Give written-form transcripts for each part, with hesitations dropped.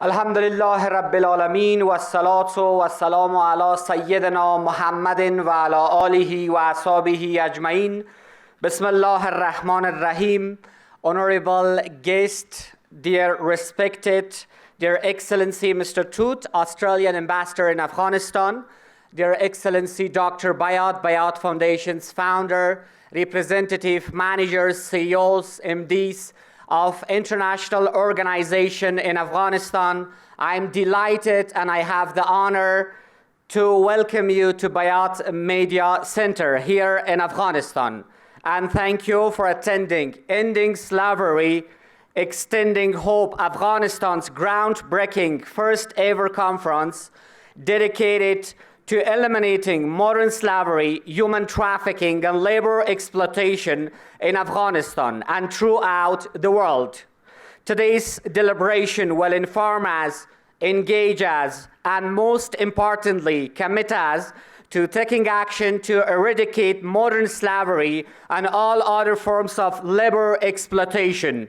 الحمد لله رب العالمين والصلاة والسلام على سيدنا محمد وعلى آله وأصحابه أجمعين. بسم الله الرحمن الرحيم. Honorable guest, dear respected, dear Excellency Mr. Tooth, Australian Ambassador in Afghanistan, dear Excellency Dr. Bayat, Bayat Foundation's founder, representative managers, CEOs, MDs, of international organization in Afghanistan. I'm delighted and I have the honor to welcome you to Bayat Media Center here in Afghanistan. And thank you for attending Ending Slavery, Extending Hope, Afghanistan's groundbreaking first ever conference dedicated to eliminating modern slavery, human trafficking, and labor exploitation in Afghanistan and throughout the world. Today's deliberation will inform us, engage us, and most importantly, commit us to taking action to eradicate modern slavery and all other forms of labor exploitation.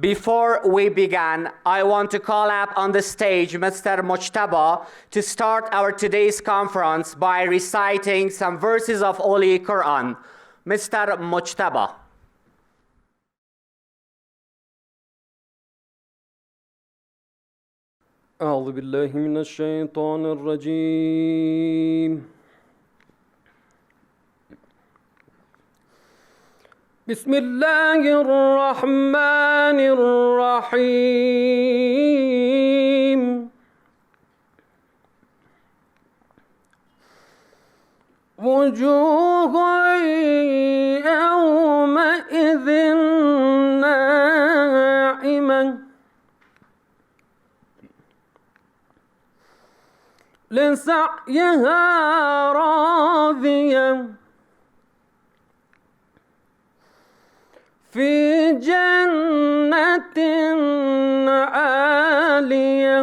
Before we begin, I want to call up on the stage Mr. Mujtaba to start our today's conference by reciting some verses of Holy Quran. Mr. Mujtaba. أعوذ بالله من الشيطان الرجيم. بسم الله الرحمن الرحيم. وجوه يومئذ ناعمة لسعيها راضية في جنة عالية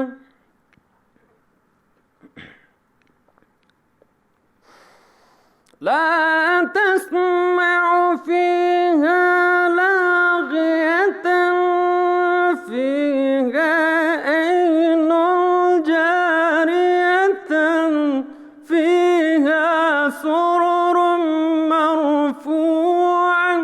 لا تسمع فيها لاغية فيها عين جارية فيها سرر مرفوعة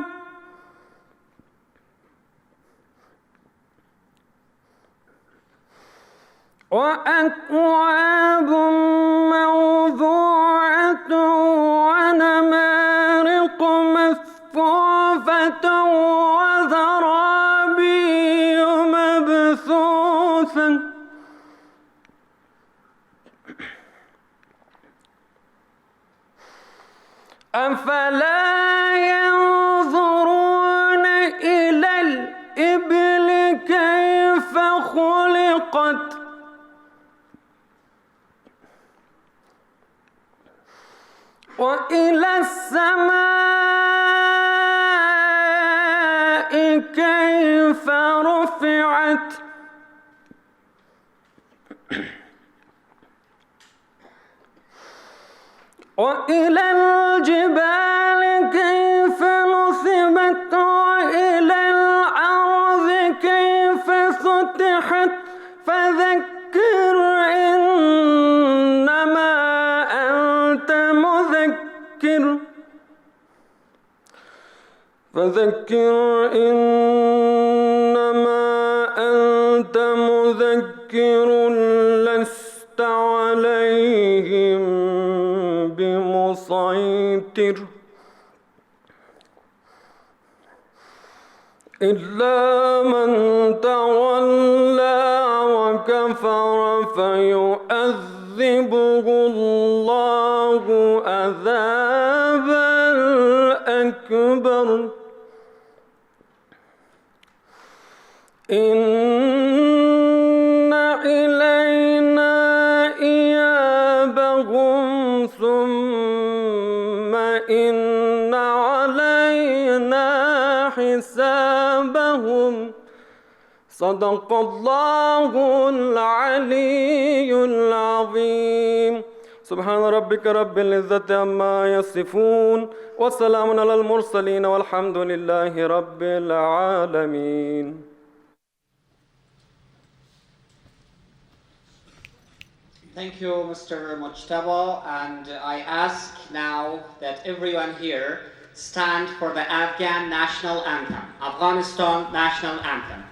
وأكواب موضوعة ونمارق مصفوفة وزرابي مبثوثة أفلا ينظرون إلى الإبل كيف خلقت وإلى السماء كيف رفعت وإلى الجبال كيف نصبت وإلى الأرض كيف سطحت فذكر إنما أنت مذكر لست عليهم بمسيطر إلا من تولى وكفر فيؤذبه الله عذابا أكبر إن إلينا إيابهم ثم إن علينا حسابهم صدق الله العلي العظيم. سبحان ربك رب العزة عما يصفون وسلام على المرسلين والحمد لله رب العالمين. Thank you, Mr. Mujtaba, and I ask now that everyone here stand for the Afghan national anthem, Afghanistan national anthem.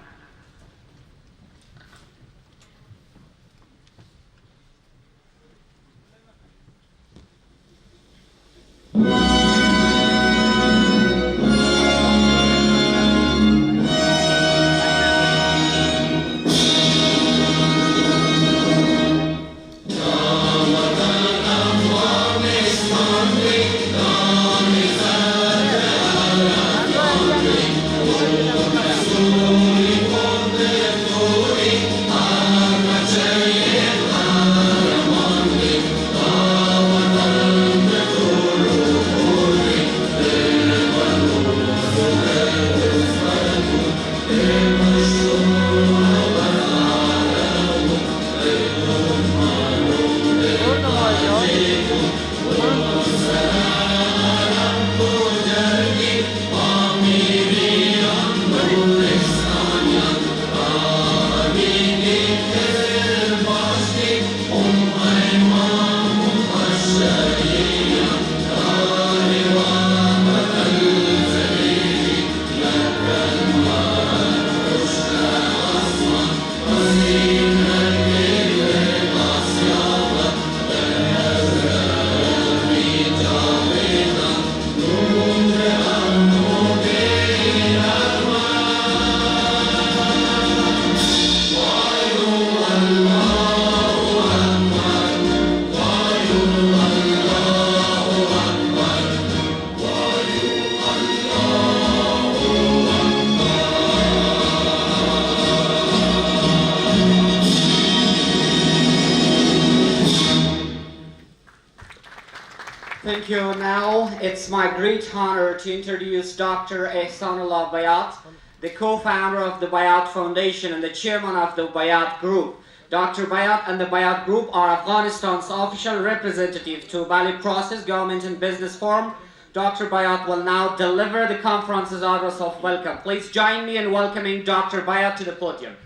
Thank you. Now it's my great honor to introduce Dr. Ehsanullah Bayat, the co-founder of the Bayat Foundation and the chairman of the Bayat Group. Dr. Bayat and the Bayat Group are Afghanistan's official representative to Barley Process Government and Business Forum. Dr. Bayat will now deliver the conference's address of welcome. Please join me in welcoming Dr. Bayat to the podium.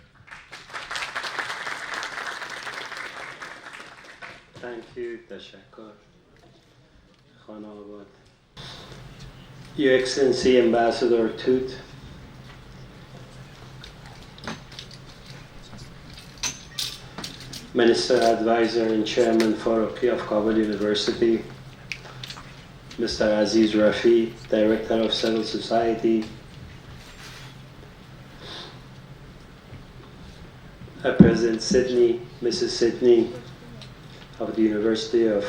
Thank you, Tashakkur. Khanabad. Your Excellency Ambassador Toot, Minister Advisor and Chairman Farooqi of Kabul University, Mr. Aziz Rafi, Director of Civil Society, President Sydney, Mrs. Sydney of the University of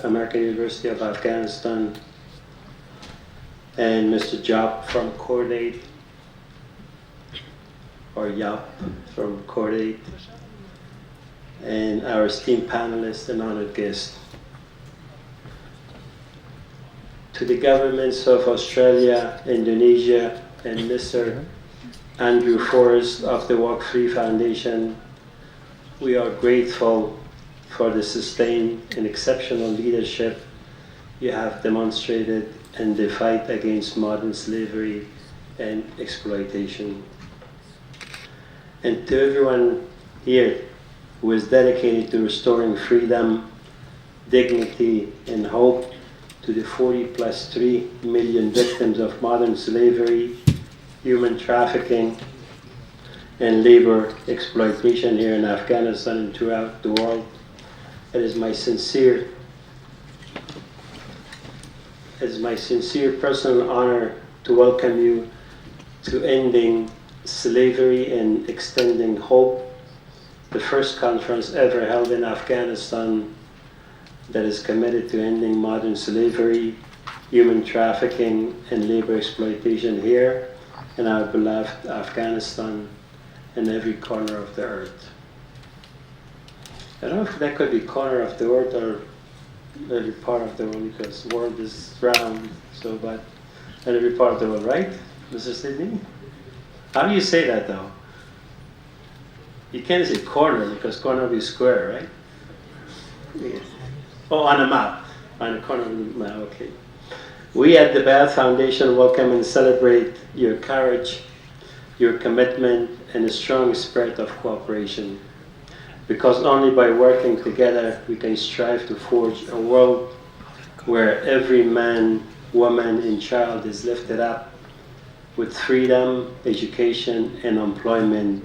American University of Afghanistan, and Mr. Jop from Cordate, or Yap from Cordate, and our esteemed panelists and honored guests. To the governments of Australia, Indonesia, and Mr. Andrew Forrest of the Walk Free Foundation, we are grateful for the sustained and exceptional leadership you have demonstrated in the fight against modern slavery and exploitation. And to everyone here who is dedicated to restoring freedom, dignity, and hope to the 40+3 million victims of modern slavery, human trafficking, and labor exploitation here in Afghanistan and throughout the world, it is my sincere personal honor to welcome you to Ending Slavery and Extending Hope, the first conference ever held in Afghanistan that is committed to ending modern slavery, human trafficking, and labor exploitation here in our beloved Afghanistan and every corner of the earth. I don't know if that could be corner of the earth or every part of the world, because the world is round, so, but in every part of the world, right, Mr. Sydney? How do you say that, though? You can't say corner, because corner will be square, right? Yeah. Oh, on a map, on the corner of the map, okay. We at the Bayat Foundation welcome and celebrate your courage, your commitment, and a strong spirit of cooperation. because only by working together we can strive to forge a world where every man, woman, and child is lifted up with freedom, education, and employment.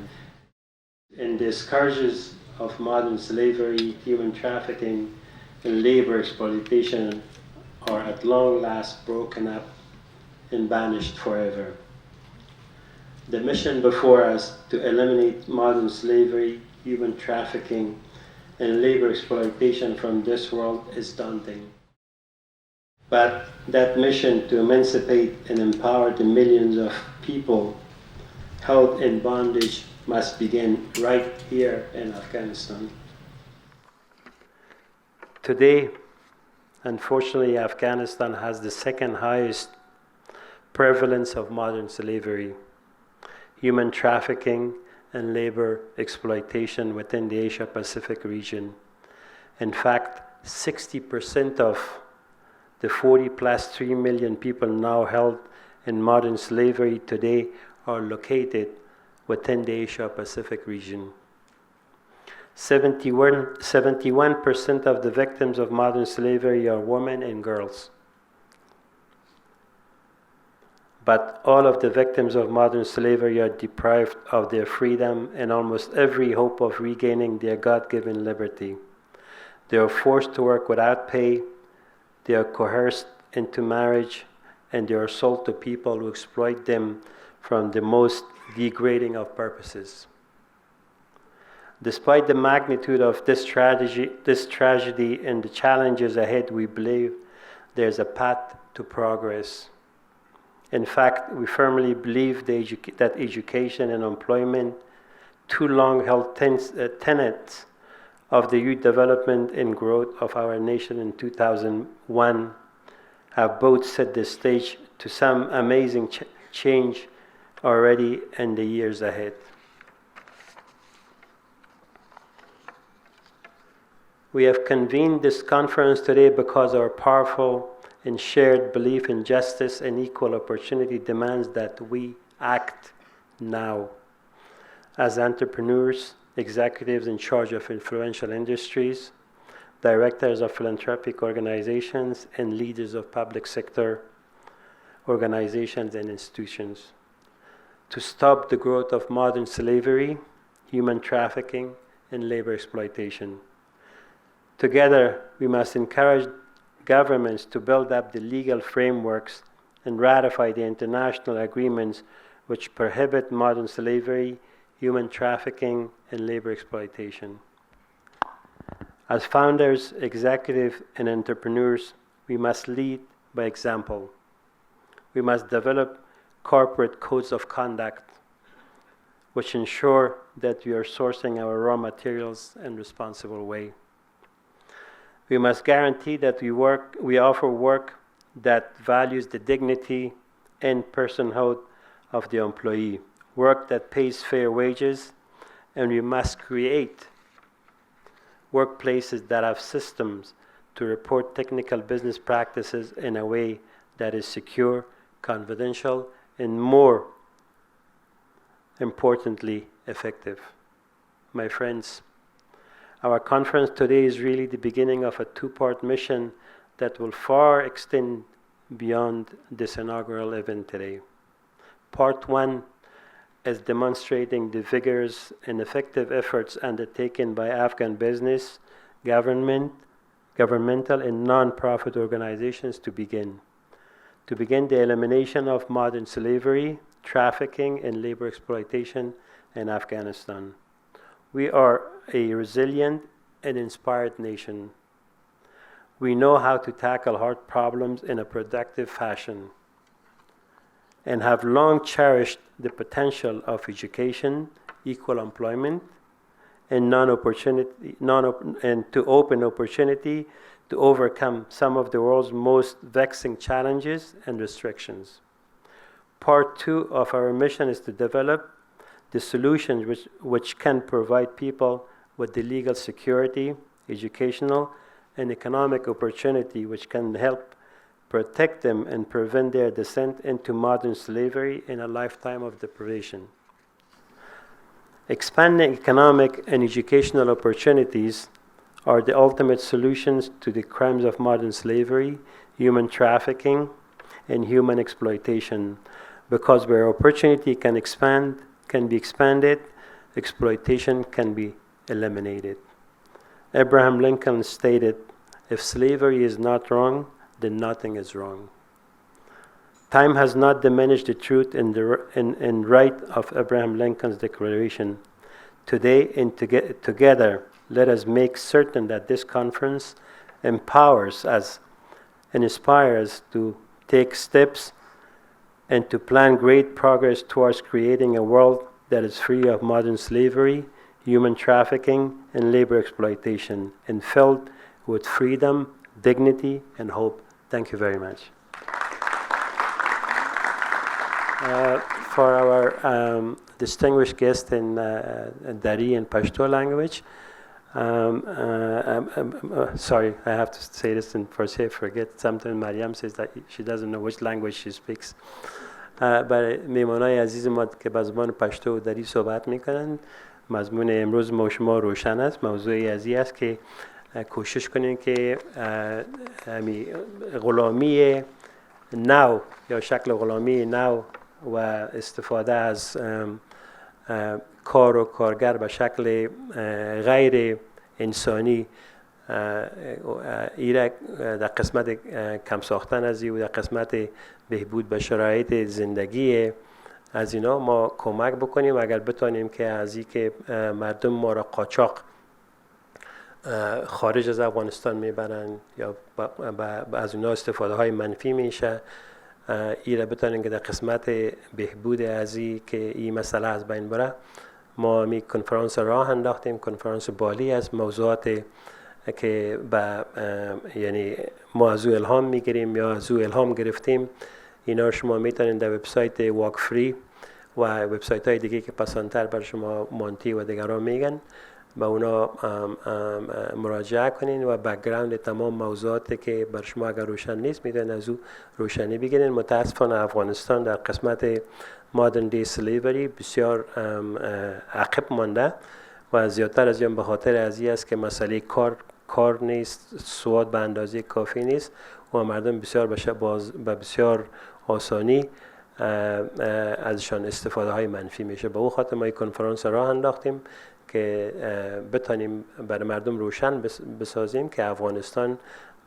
And the scourges of modern slavery, human trafficking, and labor exploitation are at long last broken up and banished forever. The mission before us to eliminate modern slavery, human trafficking, and labor exploitation from this world is daunting. But that mission to emancipate and empower the millions of people held in bondage must begin right here in Afghanistan. Today, unfortunately, Afghanistan has the second highest prevalence of modern slavery, human trafficking, and labor exploitation within the Asia-Pacific region. In fact, 60% of the 40 plus 3 million people now held in modern slavery today are located within the Asia-Pacific region. 71% of the victims of modern slavery are women and girls. But all of the victims of modern slavery are deprived of their freedom and almost every hope of regaining their God-given liberty. They are forced to work without pay, they are coerced into marriage, and they are sold to people who exploit them from the most degrading of purposes. Despite the magnitude of this tragedy and the challenges ahead, we believe there's a path to progress. In fact, we firmly believe that education and employment, two long-held tenets of the youth development and growth of our nation in 2001, have both set the stage to some amazing change already in the years ahead. We have convened this conference today because our powerful and shared belief in justice and equal opportunity demands that we act now. As entrepreneurs, executives in charge of influential industries, directors of philanthropic organizations, and leaders of public sector organizations and institutions, to stop the growth of modern slavery, human trafficking, and labor exploitation. Together, we must encourage governments to build up the legal frameworks and ratify the international agreements which prohibit modern slavery, human trafficking, and labor exploitation. As founders, executives, and entrepreneurs, we must lead by example. We must develop corporate codes of conduct which ensure that we are sourcing our raw materials in a responsible way. We must guarantee that we offer work that values the dignity and personhood of the employee, work that pays fair wages, and we must create workplaces that have systems to report technical business practices in a way that is secure, confidential, and more importantly, effective. My friends, our conference today is really the beginning of a two-part mission that will far extend beyond this inaugural event today. Part one is demonstrating the vigorous and effective efforts undertaken by Afghan business, governmental and non-profit organizations to begin the elimination of modern slavery, trafficking, and labor exploitation in Afghanistan. We are a resilient and inspired nation. We know how to tackle hard problems in a productive fashion and have long cherished the potential of education, equal employment, and to open opportunity to overcome some of the world's most vexing challenges and restrictions. Part two of our mission is to develop the solutions which can provide people with the legal security, educational, and economic opportunity which can help protect them and prevent their descent into modern slavery and a lifetime of deprivation. Expanding economic and educational opportunities are the ultimate solutions to the crimes of modern slavery, human trafficking, and human exploitation, because where opportunity can be expanded, exploitation can be eliminated. Abraham Lincoln stated, "If slavery is not wrong, then nothing is wrong." Time has not diminished the truth and right of Abraham Lincoln's declaration. Today and together, let us make certain that this conference empowers us and inspires us to take steps and to plan great progress towards creating a world that is free of modern slavery, human trafficking, and labor exploitation, and filled with freedom, dignity, and hope. Thank you very much. For our distinguished guest in Dari and Pashto language, sorry, I have to say this in Farsi. I forget. Sometimes Mariam says that she doesn't know which language she speaks. برای میمانای عزیز ما که به زبان پشتو و دری صحبت میکنن، مضمون امروز ما شما روشن است. موضوعی از این است که کوشش کنیم که غلامی نو یا شکل غلامی نو و استفاده از کار و کارگر به شکل غیر انسانی ایره در قسمت کم ساختن از این و در قسمت بهبود به شرایط زندگی از اینا ما کمک بکنیم اگر بتانیم که از این که مردم ما را قاچاق خارج از افغانستان میبرن یا از اینا استفاده های منفی میشه، ایره بتانیم که در قسمت بهبود از این که این مسئله از بین بره. ما می کنفرانس راه انداختیم، کنفرانس بالی از موضوعات که یعنی ما از او الهام میگیریم یا از او الهام گرفتیم. اینا شما میتونید در وبسایت واک فری و وبسایت های دیگه که پسانتر بر شما مانتی و دیگران میگن با اونا مراجعه کنین و بک‌گراند تمام موضوعاتی که بر شما اگر روشن نیست میتونید از او روشنی بگیرین. متاسفانه افغانستان در قسمت مادرن دی سلیوری بسیار عقب مانده و زیادتر از این به خاطر از این است که مسئله کار نیست، سواد به اندازه کافی نیست و مردم بسیار به بسیار آسانی ازشان استفاده های منفی میشه. به او خاطر ما یک کنفرانس راه انداختیم که بتانیم برای مردم روشن بسازیم که افغانستان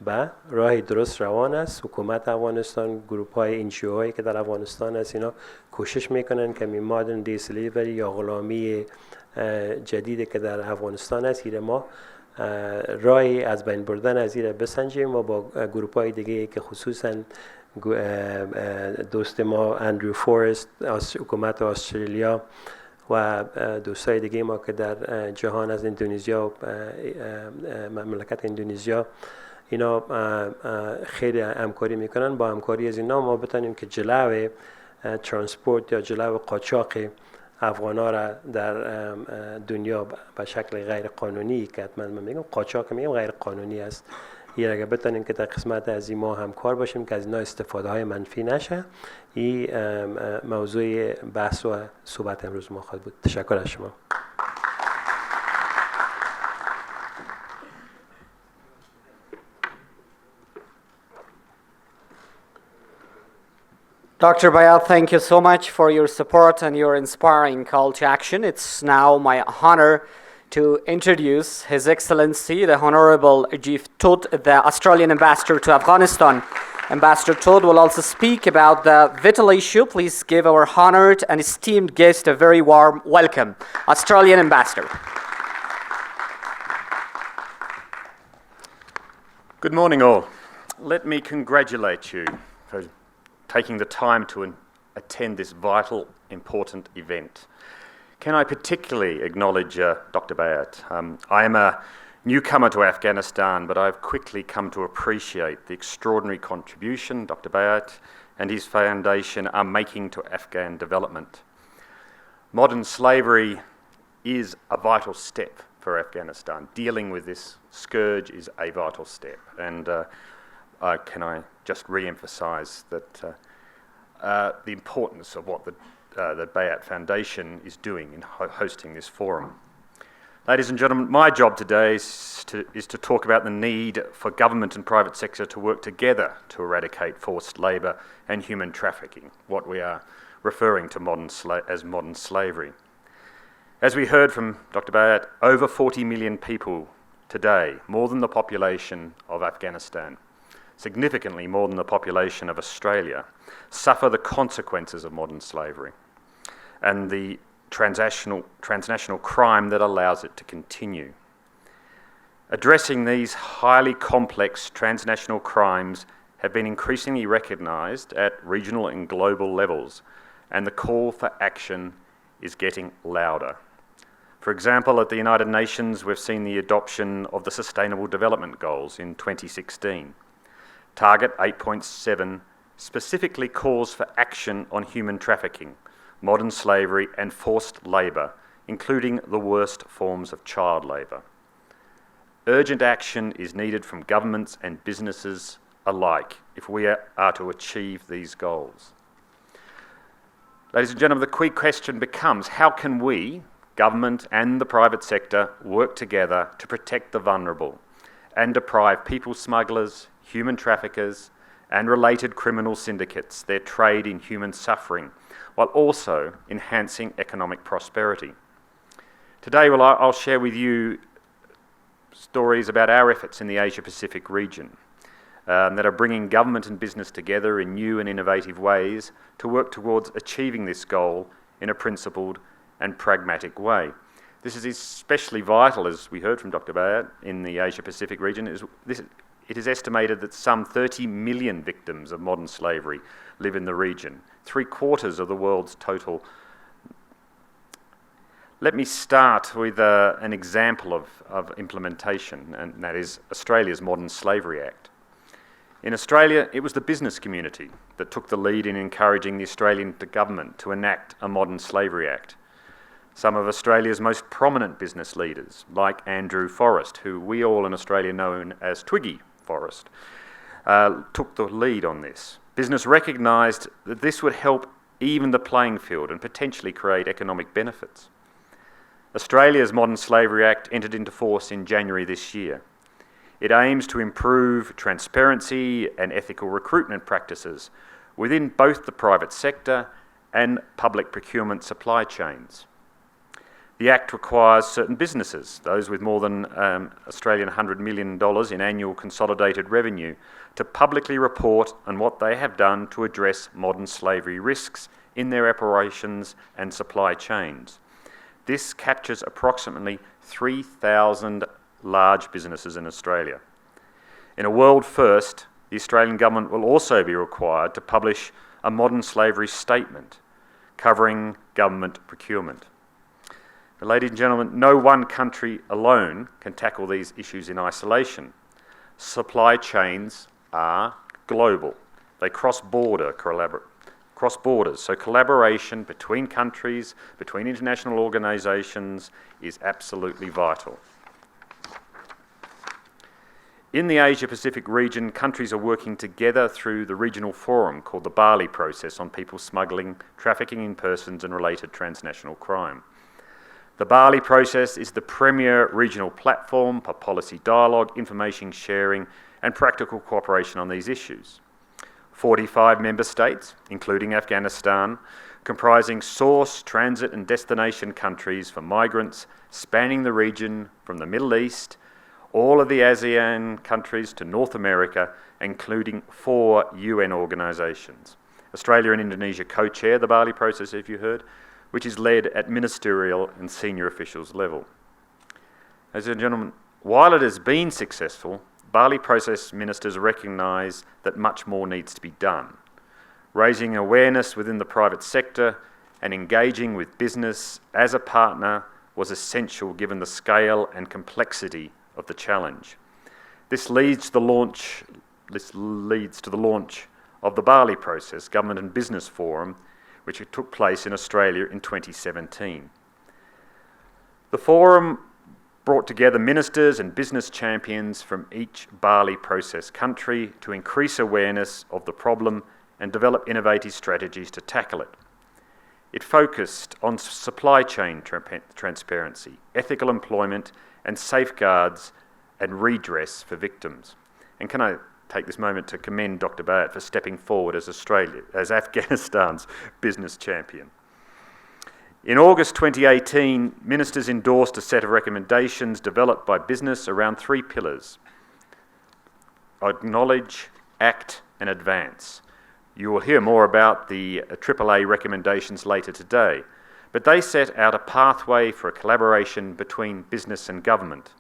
به راه درست روان است. حکومت افغانستان، گروپ های NGO هایی که در افغانستان هست، اینا کوشش میکنن که مادرن دی سلیوری یا غلامی جدیدی که در افغانستان است ایره ما راهی از بین بردن از ایره بسنجیم و با گروپ های دیگه که خصوصا دوست ما اندرو فورست از حکومت استرالیا و دوستای دیگه ما که در جهان از اندونزیا و مملکت اندونزیا اینا خیلی همکاری میکنن. با همکاری از اینا ما بتونیم که جلو ترانسپورت یا جلو قاچاق افغانا را در دنیا به شکل غیر قانونی که حتما من میگم قاچاق میگم غیر قانونی است، این اگر بتونیم که در قسمت از این ما همکار باشیم که از اینا استفاده های منفی نشه. این موضوع بحث و صحبت امروز ما خواهد بود. تشکر از شما. Dr. Bayat, thank you so much for your support and your inspiring call to action. It's now my honor to introduce His Excellency, the Honorable Ajif Todd, the Australian Ambassador to Afghanistan. Ambassador Todd will also speak about the vital issue. Please give our honored and esteemed guest a very warm welcome. Australian Ambassador. Good morning all. Let me congratulate you for taking the time to attend this vital, important event. Can I particularly acknowledge Dr. Bayat? I am a newcomer to Afghanistan, but I've quickly come to appreciate the extraordinary contribution Dr. Bayat and his foundation are making to Afghan development. Modern slavery is a vital step for Afghanistan. Dealing with this scourge is a vital step. And can I just re-emphasise that the importance of what the the Bayat Foundation is doing in hosting this forum. Ladies and gentlemen, my job today is to talk about the need for government and private sector to work together to eradicate forced labour and human trafficking, what we are referring to as modern slavery. As we heard from Dr. Bayat, over 40 million people today, more than the population of Afghanistan, significantly more than the population of Australia, suffer the consequences of modern slavery and the transnational crime that allows it to continue. Addressing these highly complex transnational crimes have been increasingly recognised at regional and global levels, and the call for action is getting louder. For example, at the United Nations, we've seen the adoption of the Sustainable Development Goals in 2016. Target 8.7 specifically calls for action on human trafficking, modern slavery and forced labour, including the worst forms of child labour. Urgent action is needed from governments and businesses alike if we are to achieve these goals. Ladies and gentlemen, the key question becomes, how can we, government and the private sector, work together to protect the vulnerable and deprive people smugglers, human traffickers and related criminal syndicates their trade in human suffering, while also enhancing economic prosperity? Today, I'll share with you stories about our efforts in the Asia-Pacific region that are bringing government and business together in new and innovative ways to work towards achieving this goal in a principled and pragmatic way. This is especially vital, as we heard from Dr. Bayat, in the Asia-Pacific region. It is estimated that some 30 million victims of modern slavery live in the region, 3/4 of the world's total. Let me start with an example of implementation, and that is Australia's Modern Slavery Act. In Australia, it was the business community that took the lead in encouraging the Australian government to enact a Modern Slavery Act. Some of Australia's most prominent business leaders, like Andrew Forrest, who we all in Australia know as Twiggy Forrest, took the lead on this. Business recognised that this would help even the playing field and potentially create economic benefits. Australia's Modern Slavery Act entered into force in January this year. It aims to improve transparency and ethical recruitment practices within both the private sector and public procurement supply chains. The Act requires certain businesses, those with more than Australian $100 million in annual consolidated revenue, to publicly report on what they have done to address modern slavery risks in their operations and supply chains. This captures approximately 3,000 large businesses in Australia. In a world first, the Australian government will also be required to publish a modern slavery statement covering government procurement. But ladies and gentlemen, no one country alone can tackle these issues in isolation. Supply chains are global. They cross borders, so collaboration between countries, between international organisations is absolutely vital. In the Asia-Pacific region, countries are working together through the regional forum called the Barley process on people smuggling, trafficking in persons and related transnational crime. The Barley process is the premier regional platform for policy dialogue, information sharing and practical cooperation on these issues. 45 member states, including Afghanistan, comprising source, transit and destination countries for migrants spanning the region from the Middle East, all of the ASEAN countries to North America, including 4 UN organisations. Australia and Indonesia co-chair the Barley process, if you heard, which is led at ministerial and senior officials level. Ladies and gentlemen, while it has been successful, Barley process ministers recognise that much more needs to be done. Raising awareness within the private sector and engaging with business as a partner was essential given the scale and complexity of the challenge. This leads to the launch of the Barley process Government and Business Forum, which took place in Australia in 2017. The forum brought together ministers and business champions from each Barley process country to increase awareness of the problem and develop innovative strategies to tackle it. It focused on supply chain transparency, ethical employment, and safeguards and redress for victims. And can I take this moment to commend Dr. Bayat for stepping forward as Afghanistan's business champion. In August 2018, ministers endorsed a set of recommendations developed by business around 3 pillars: acknowledge, act, and advance. You will hear more about the AAA recommendations later today, but they set out a pathway for a collaboration between business and government.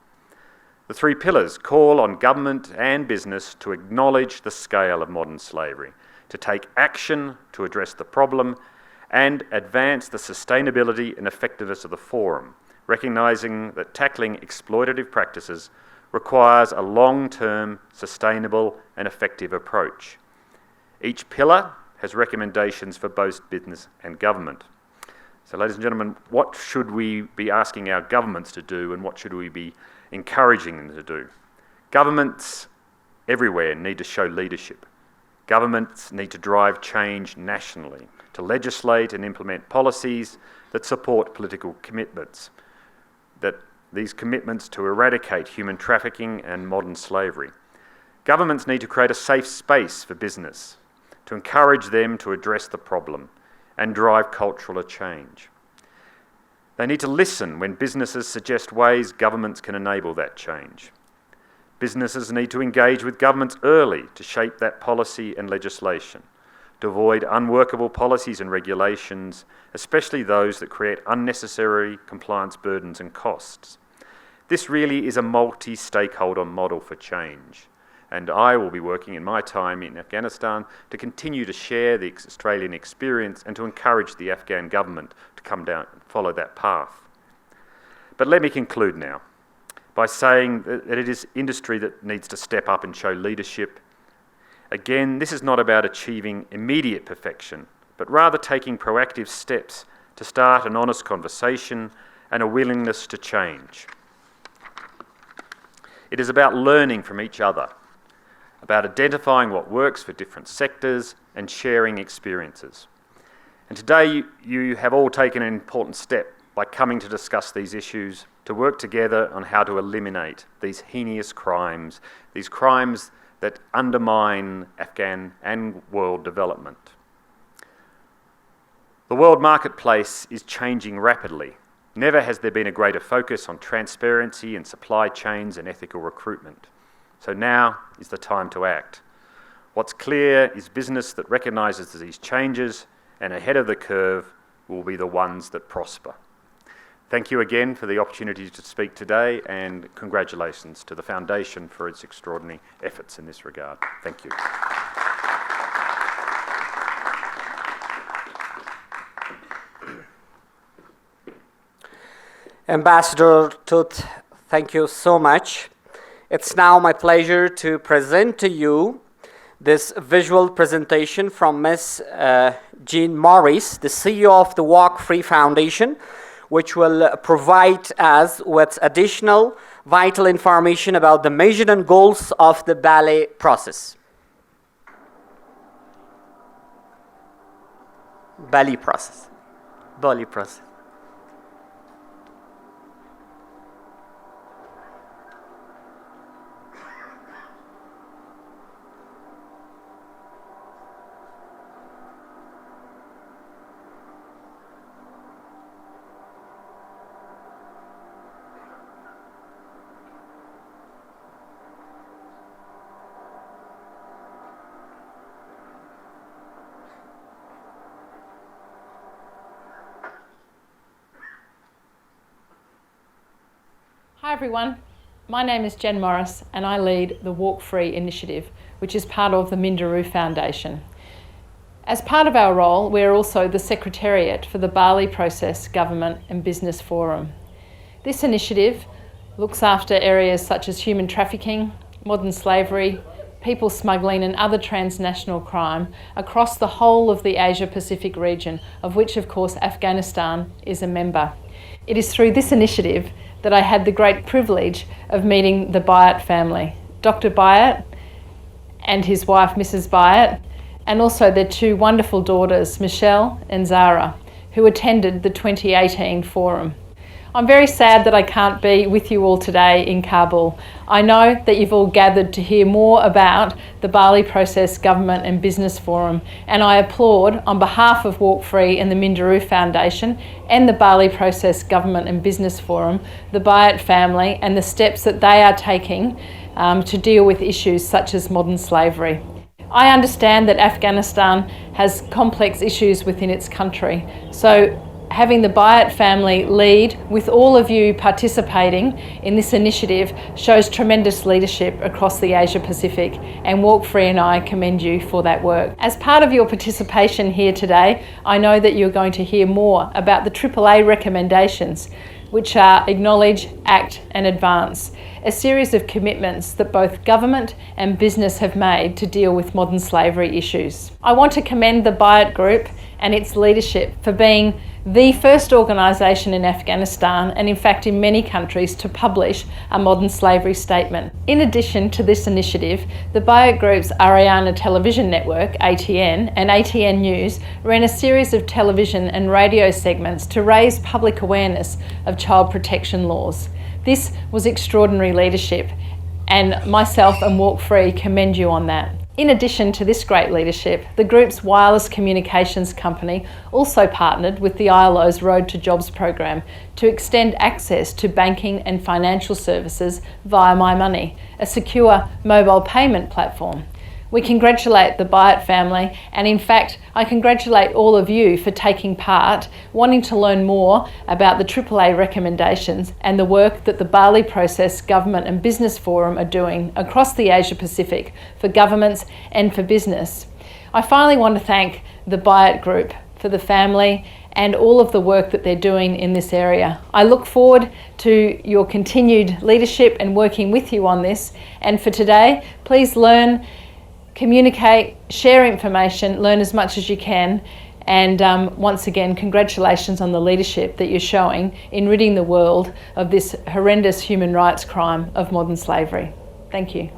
The 3 pillars call on government and business to acknowledge the scale of modern slavery, to take action to address the problem, and advance the sustainability and effectiveness of the forum, recognising that tackling exploitative practices requires a long-term, sustainable and effective approach. Each pillar has recommendations for both business and government. So, ladies and gentlemen, what should we be asking our governments to do, and what should we be encouraging them to do? Governments everywhere need to show leadership. Governments need to drive change nationally, to legislate and implement policies that support political commitments, that these commitments to eradicate human trafficking and modern slavery. Governments need to create a safe space for business, to encourage them to address the problem and drive cultural change. They need to listen when businesses suggest ways governments can enable that change. Businesses need to engage with governments early to shape that policy and legislation, to avoid unworkable policies and regulations, especially those that create unnecessary compliance burdens and costs. This really is a multi-stakeholder model for change, and I will be working in my time in Afghanistan to continue to share the Australian experience and to encourage the Afghan government to come down and follow that path. But let me conclude now by saying that it is industry that needs to step up and show leadership. Again, this is not about achieving immediate perfection, but rather taking proactive steps to start an honest conversation and a willingness to change. It is about learning from each other, about identifying what works for different sectors and sharing experiences. And today you have all taken an important step by coming to discuss these issues, to work together on how to eliminate these heinous crimes, these crimes that undermine Afghan and world development. The world marketplace is changing rapidly. Never has there been a greater focus on transparency and supply chains and ethical recruitment. So now is the time to act. What's clear is business that recognises these changes and ahead of the curve will be the ones that prosper. Thank you again for the opportunity to speak today, and congratulations to the Foundation for its extraordinary efforts in this regard. Thank you. Ambassador Tooth, thank you so much. It's now my pleasure to present to you this visual presentation from Ms. Jean Morris, the CEO of the Walk Free Foundation, which will provide us with additional vital information about the mission and goals of the Barley process. Barley process. Barley process. Hi everyone, my name is Jen Morris and I lead the Walk Free initiative, which is part of the Minderoo Foundation. As part of our role, we're also the Secretariat for the Barley Process Government and Business Forum. This initiative looks after areas such as human trafficking, modern slavery, people smuggling and other transnational crime across the whole of the Asia-Pacific region, of which of course Afghanistan is a member. It is through this initiative that I had the great privilege of meeting the Bayat family, Dr. Bayat and his wife Mrs. Bayat, and also their 2 wonderful daughters, Michelle and Zara, who attended the 2018 forum. I'm very sad that I can't be with you all today in Kabul. I know that you've all gathered to hear more about the Barley Process Government and Business Forum, and I applaud, on behalf of Walk Free and the Minderoo Foundation and the Barley Process Government and Business Forum, the Bayat family and the steps that they are taking to deal with issues such as modern slavery. I understand that Afghanistan has complex issues within its country, so having the Bayat family lead with all of you participating in this initiative shows tremendous leadership across the Asia Pacific, and Walk Free and I commend you for that work. As part of your participation here today, I know that you're going to hear more about the AAA recommendations, which are Acknowledge, Act and Advance, a series of commitments that both government and business have made to deal with modern slavery issues. I want to commend the Bayat Group and its leadership for being the first organisation in Afghanistan, and in fact in many countries, to publish a modern slavery statement. In addition to this initiative, the Bayat Group's Ariana television network, ATN, and ATN News ran a series of television and radio segments to raise public awareness of child protection laws. This was extraordinary leadership, and myself and Walk Free commend you on that. In addition to this great leadership, the group's wireless communications company also partnered with the ILO's Road to Jobs program to extend access to banking and financial services via My Money, a secure mobile payment platform. We congratulate the Bayat family, and in fact, I congratulate all of you for taking part, wanting to learn more about the AAA recommendations and the work that the Barley Process Government and Business Forum are doing across the Asia Pacific for governments and for business. I finally want to thank the Bayat Group for the family and all of the work that they're doing in this area. I look forward to your continued leadership and working with you on this. And for today, please learn, communicate, share information, learn as much as you can, and once again, congratulations on the leadership that you're showing in ridding the world of this horrendous human rights crime of modern slavery. Thank you.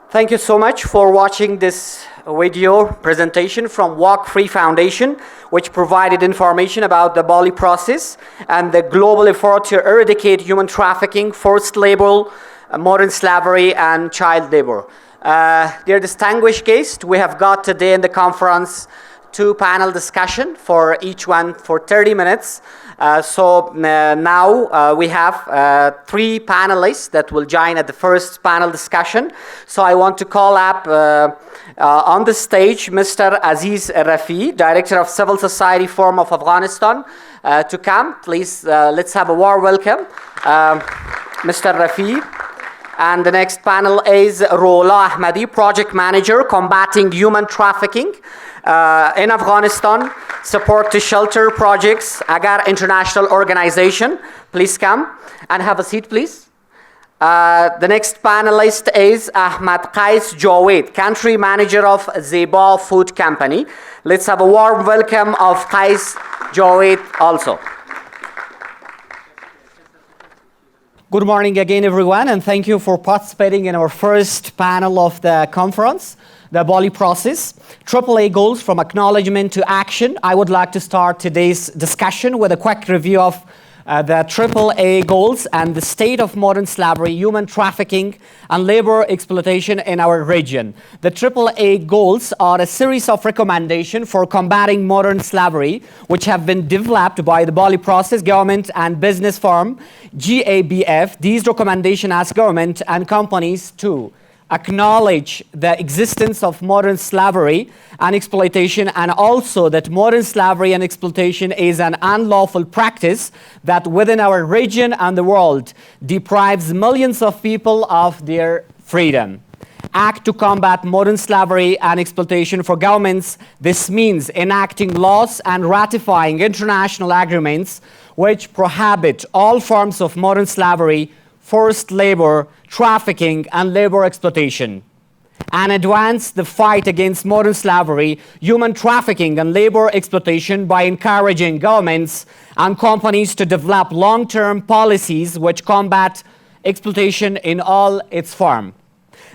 Thank you so much for watching this video presentation from Walk Free Foundation, which provided information about the Barley process and the global effort to eradicate human trafficking, forced labor, modern slavery, and child labor. Dear distinguished guests, we have got today in the conference 2 panel discussion for each one for 30 minutes. Now we have 3 panelists that will join at the first panel discussion. So I want to call up on the stage Mr. Aziz Rafi, Director of Civil Society Forum of Afghanistan, to come. Please, let's have a warm welcome, Mr. Rafi. And the next panel is Rola Ahmadi, Project Manager, Combating Human Trafficking in Afghanistan, Support to Shelter Projects, Agar International Organization. Please come and have a seat, please. The next panelist is Ahmad Qais Jawed, Country Manager of Zeba Food Company. Let's have a warm welcome of Qais Jawed also. Good morning again, everyone, and thank you for participating in our first panel of the conference, the Barley process, AAA goals from acknowledgement to action. I would like to start today's discussion with a quick review of the AAA goals and the state of modern slavery, human trafficking, and labor exploitation in our region. The AAA goals are a series of recommendations for combating modern slavery, which have been developed by the Barley Process Government and Business Forum, GABF. These recommendations ask government and companies to acknowledge the existence of modern slavery and exploitation, and also that modern slavery and exploitation is an unlawful practice that within our region and the world deprives millions of people of their freedom. Act to combat modern slavery and exploitation for governments. This means enacting laws and ratifying international agreements which prohibit all forms of modern slavery, forced labor, trafficking, and labor exploitation. and advance the fight against modern slavery, human trafficking, and labor exploitation by encouraging governments and companies to develop long-term policies which combat exploitation in all its forms.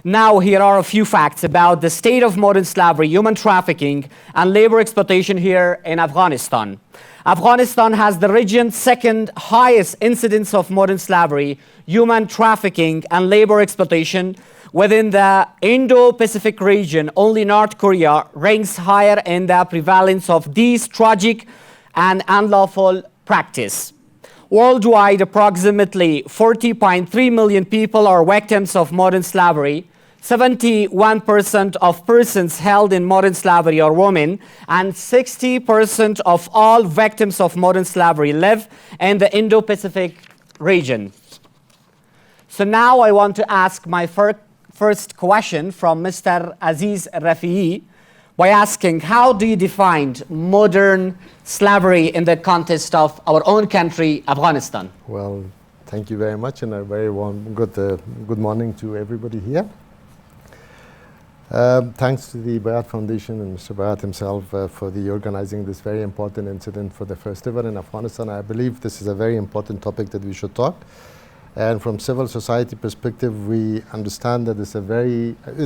Now, here are a few facts about the state of modern slavery, human trafficking, and labor exploitation here in Afghanistan. Afghanistan has the region's second highest incidence of modern slavery, human trafficking, and labor exploitation. Within the Indo-Pacific region, only North Korea ranks higher in the prevalence of these tragic and unlawful practice. Worldwide, approximately 40.3 million people are victims of modern slavery. 71% of persons held in modern slavery are women, and 60% of all victims of modern slavery live in the Indo-Pacific region. So now I want to ask my first question from Mr. Aziz Rafi'i by asking, how do you define modern slavery in the context of our own country, Afghanistan? Well, thank you very much, and a very warm good morning to everybody here. Thanks to the Bayat Foundation and Mr. Bayat himself for the organizing this very important incident for the first ever in Afghanistan. I believe this is a very important topic that we should talk. And from civil society perspective, we understand that it's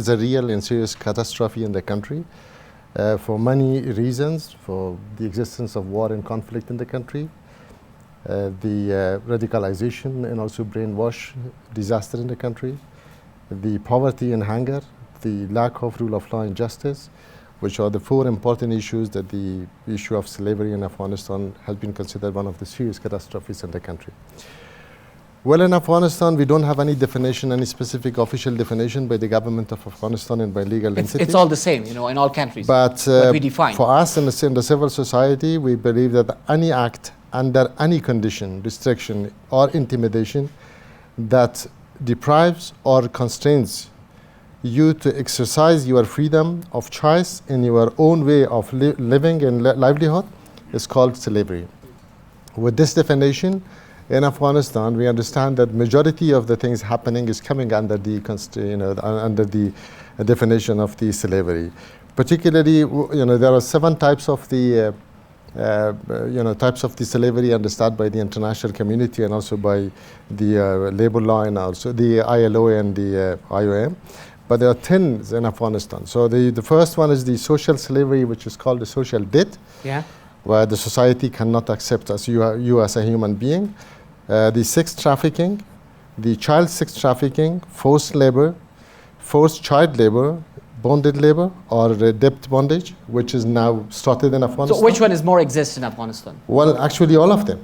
a real and serious catastrophe in the country for many reasons, for the existence of war and conflict in the country, the radicalization and also brainwash disaster in the country, the poverty and hunger, the lack of rule of law and justice, which are the four important issues that the issue of slavery in Afghanistan has been considered one of the serious catastrophes in the country. Well, in Afghanistan, we don't have any definition, any specific official definition by the government of Afghanistan and by legal entities. It's all the same, you know, in all countries. But we define. For us in the civil society, we believe that any act under any condition, restriction, or intimidation that deprives or constrains you to exercise your freedom of choice in your own way of living and livelihood is called slavery. With this definition, in Afghanistan, we understand that majority of the things happening is coming under the under the definition of the slavery. Particularly, there are 7 types of the types of the slavery understood by the international community and also by the labor law and also the ILO and the IOM. But there are 10 in Afghanistan. So the first one is the social slavery, which is called the social debt, where the society cannot accept you as a human being. The sex trafficking, the child sex trafficking, forced labor, forced child labor, bonded labor, or debt bondage, which is now started in Afghanistan. So which one is more exist in Afghanistan? Well, actually all of them.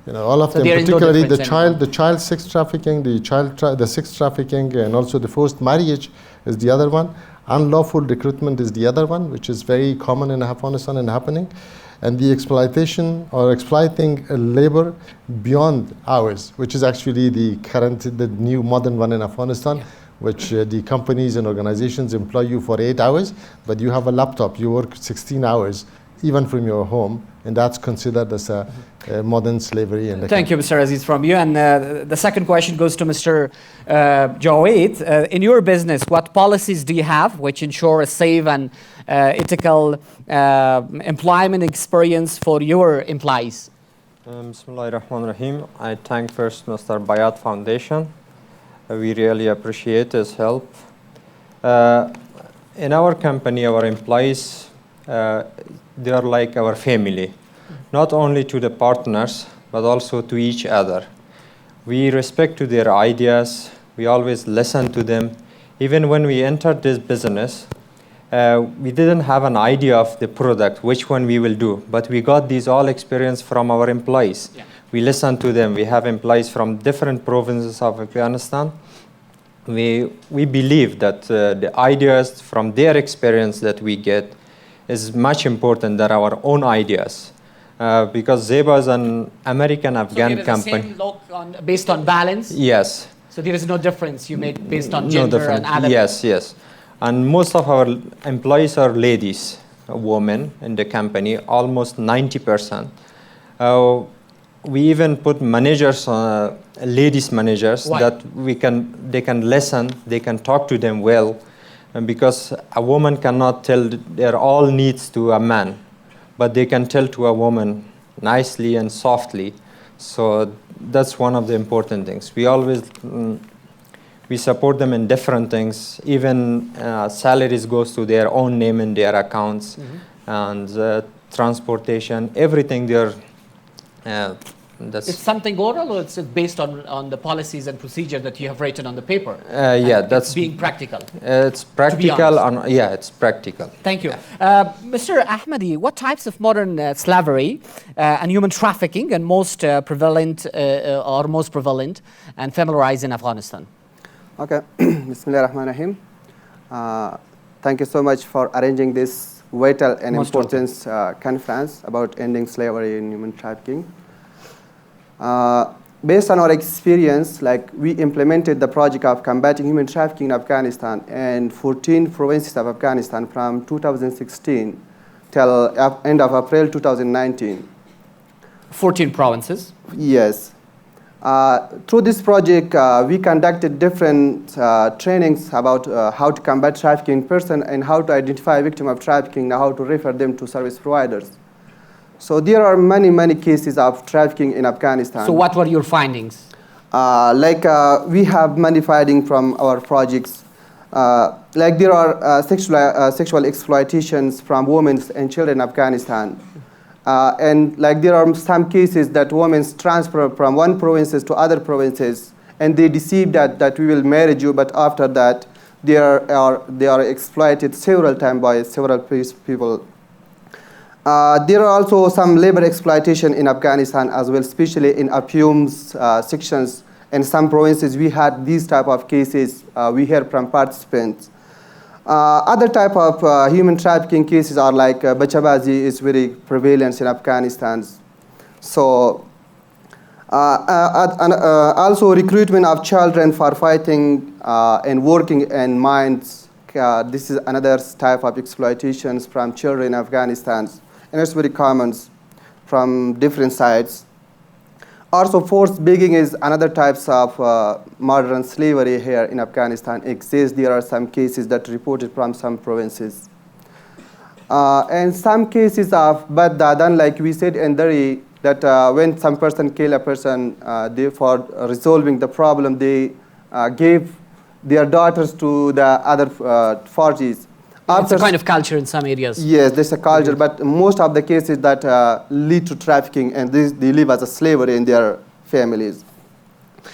All of them, particularly the child sex trafficking, the sex trafficking, and also the forced marriage is the other one. Unlawful recruitment is the other one, which is very common in Afghanistan and happening. And the exploitation or exploiting labor beyond hours, which is actually the new modern one in Afghanistan, which the companies and organizations employ you for 8 hours, but you have a laptop, you work 16 hours, even from your home, and that's considered as a modern slavery. Thank you, Mr. Aziz, from you. And the second question goes to Mr. Jawed. In your business, what policies do you have which ensure a safe and ethical employment experience for your employees? Bismillahirrahmanirrahim. I thank first Mr. Bayat Foundation. We really appreciate his help. In our company, our employees, they are like our family, not only to the partners, but also to each other. We respect to their ideas. We always listen to them. Even when we entered this business, we didn't have an idea of the product, which one we will do, but we got these all experience from our employees. We listen to them. We have employees from different provinces of Afghanistan. We believe that the ideas from their experience that we get is much important than our own ideas. Because Zeba is an American-Afghan company. The same look based on balance? Yes. So there is no difference you make based on gender and other? Yes. And most of our employees are ladies, women in the company, almost 90%. We even put managers, ladies managers. Why? That they can listen, they can talk to them well, and because a woman cannot tell their all needs to a man, but they can tell to a woman nicely and softly. So that's one of the important things. We always we support them in different things. Even salaries goes to their own name in their accounts, and transportation, everything there. That's It's something oral, or it's based on the policies and procedure that you have written on the paper? yeah, that's being practical. It's practical, and yeah, it's practical. Thank you. Mr. Ahmadi, what types of modern slavery and human trafficking are most prevalent and familiarized in Afghanistan? Okay, Bismillahirrahmanirrahim. Thank you so much for arranging this vital and Most important conference about ending slavery and human trafficking. Based on our experience, like we implemented the project of combating human trafficking in Afghanistan in 14 provinces of Afghanistan from 2016 till end of April 2019. 14 provinces. Yes. Through this project, we conducted different trainings about how to combat trafficking in person and how to identify victims of trafficking and how to refer them to service providers. So there are many cases of trafficking in Afghanistan. So what were your findings? We have many findings from our projects. Like there are sexual exploitations from women and children in Afghanistan. And like there are some cases that women transfer from one provinces to other provinces, and they deceive that we will marry you, but after that they are exploited several times by several people. There are also some labor exploitation in Afghanistan as well, especially in opium sections. In some provinces, we had these type of cases. We hear from participants. Other type of human trafficking cases are like bachabazi is very prevalent in Afghanistan. So, also recruitment of children for fighting and working in mines. This is another type of exploitations from children in Afghanistan. And it's very common from different sides. Also, forced begging is another types of modern slavery here in Afghanistan exists. There are some cases that reported from some provinces. And some cases of baddadan, like we said in Dari, that when some person kill a person, they, for resolving the problem, they gave their daughters to the other forties. It's a kind of culture in some areas. Yes, there's a culture, but most of the cases that lead to trafficking, and they live as a slavery in their families.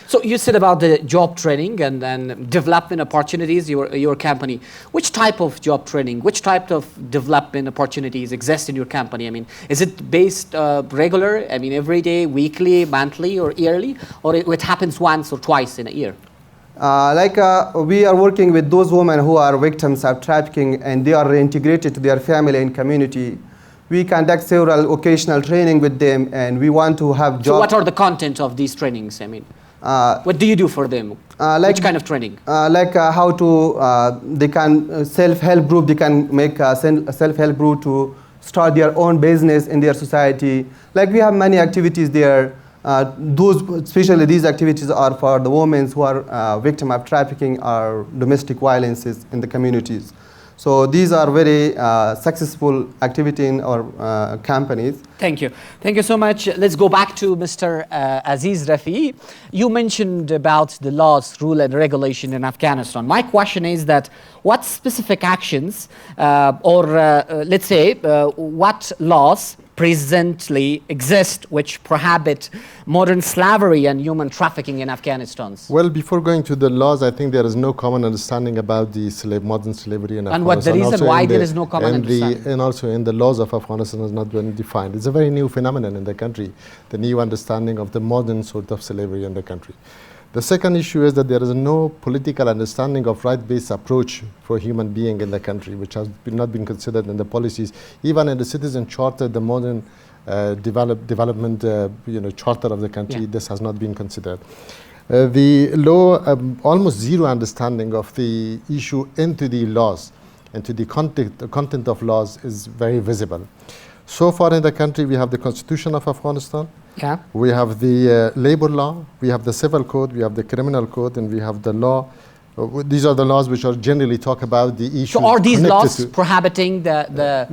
So you said about the job training and development opportunities, your company. Which type of job training, which type of development opportunities exist in your company? I mean, is it based regular, I mean, every day, weekly, monthly, or yearly? Or it happens once or twice in a year? We are working with those women who are victims of trafficking and they are reintegrated to their family and community. We conduct several occasional training with them, and we want to have jobs. So what are the content of these trainings? I mean, what do you do for them? Which kind of training? How to, they can self-help group, they can make a self-help group to start their own business in their society. Like we have many activities there. Especially these activities are for the women who are victim of trafficking or domestic violences in the communities. So these are very successful activity in our companies. Thank you. Thank you so much. Let's go back to Mr. Aziz Rafi. You mentioned about the laws, rule and regulation in Afghanistan. My question is that what specific actions let's say what laws presently exist which prohibit modern slavery and human trafficking in Afghanistan? Well, before going to the laws, I think there is no common understanding about the modern slavery in Afghanistan. And what the reason why there is no common understanding? And also in the laws of Afghanistan is not well defined. It's a very new phenomenon in the country, the new understanding of the modern sort of slavery in the country. The second issue is that there is no political understanding of right-based approach for human being in the country, which has not been considered in the policies. Even in the citizen charter, the modern development charter of the country, this has not been considered. The law, almost zero understanding of the issue into the laws, into the content of laws is very visible. So far in the country, we have the Constitution of Afghanistan. Yeah. We have the labor law, we have the civil code, we have the criminal code, and we have the law These are the laws which are generally talk about the issue. So are these laws prohibiting the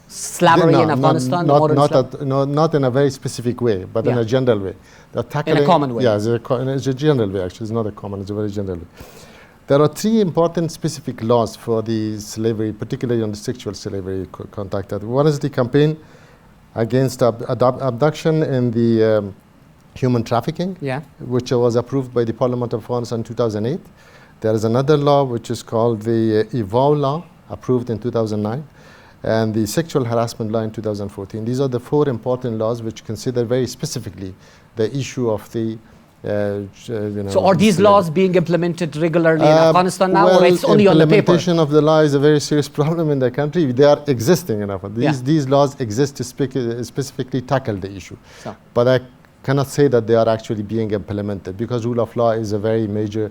slavery in Afghanistan? Not in a very specific way, but in a general way. In a common way? Yeah, it's a general way, actually. It's not a common, it's a very general way. There are three important specific laws for the slavery, particularly on the sexual slavery contact. One is the campaign against abduction and the human trafficking, which was approved by the Parliament of Afghanistan in 2008. There is another law which is called the EVOW law, approved in 2009, and the sexual harassment law in 2014. These are the four important laws which consider very specifically the issue of the So are these laws being implemented regularly in Afghanistan now, or it's only on the paper? Implementation of the law is a very serious problem in the country. They are existing enough. These laws exist to specifically tackle the issue. But I cannot say that they are actually being implemented, because rule of law is a very major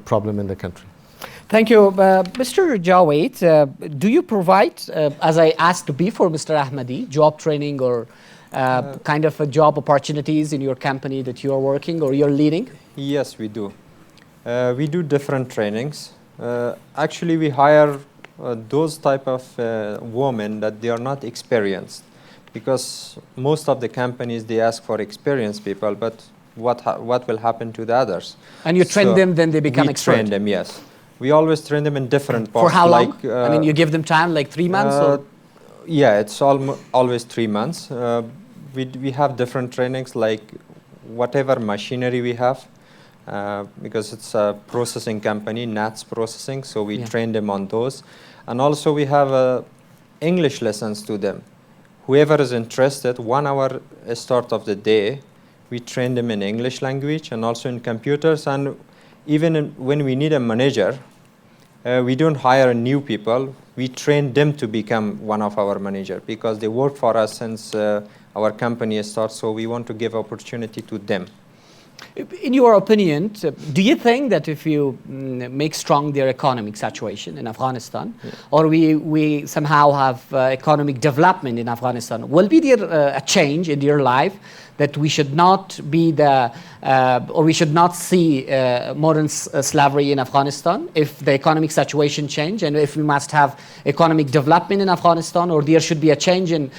problem in the country. Thank you. Mr. Javed, do you provide, as I asked before Mr. Ahmadi, job training or kind of job opportunities in your company that you are working or you're leading? Yes, we do. We do different trainings. Actually, we hire those type of women that they are not experienced, because most of the companies, they ask for experienced people, but what will happen to the others? And you train them, then they become expert? We train them, yes. We always train them in different parts. For how long? I mean, you give them time, like 3 months? Or? Yeah, it's always 3 months. We have different trainings, like whatever machinery we have, because it's a processing company, NATS processing, so we train them on those. And also we have English lessons to them. Whoever is interested, 1 hour start of the day, we train them in English language and also in computers. And even when we need a manager, we don't hire new people. We train them to become one of our manager, because they work for us since our company starts, so we want to give opportunity to them. In your opinion, do you think that if you make strong their economic situation in Afghanistan, or we somehow have economic development in Afghanistan, will be there a change in your life that we should not be or we should not see modern slavery in Afghanistan if the economic situation change, and if we must have economic development in Afghanistan, or there should be a change in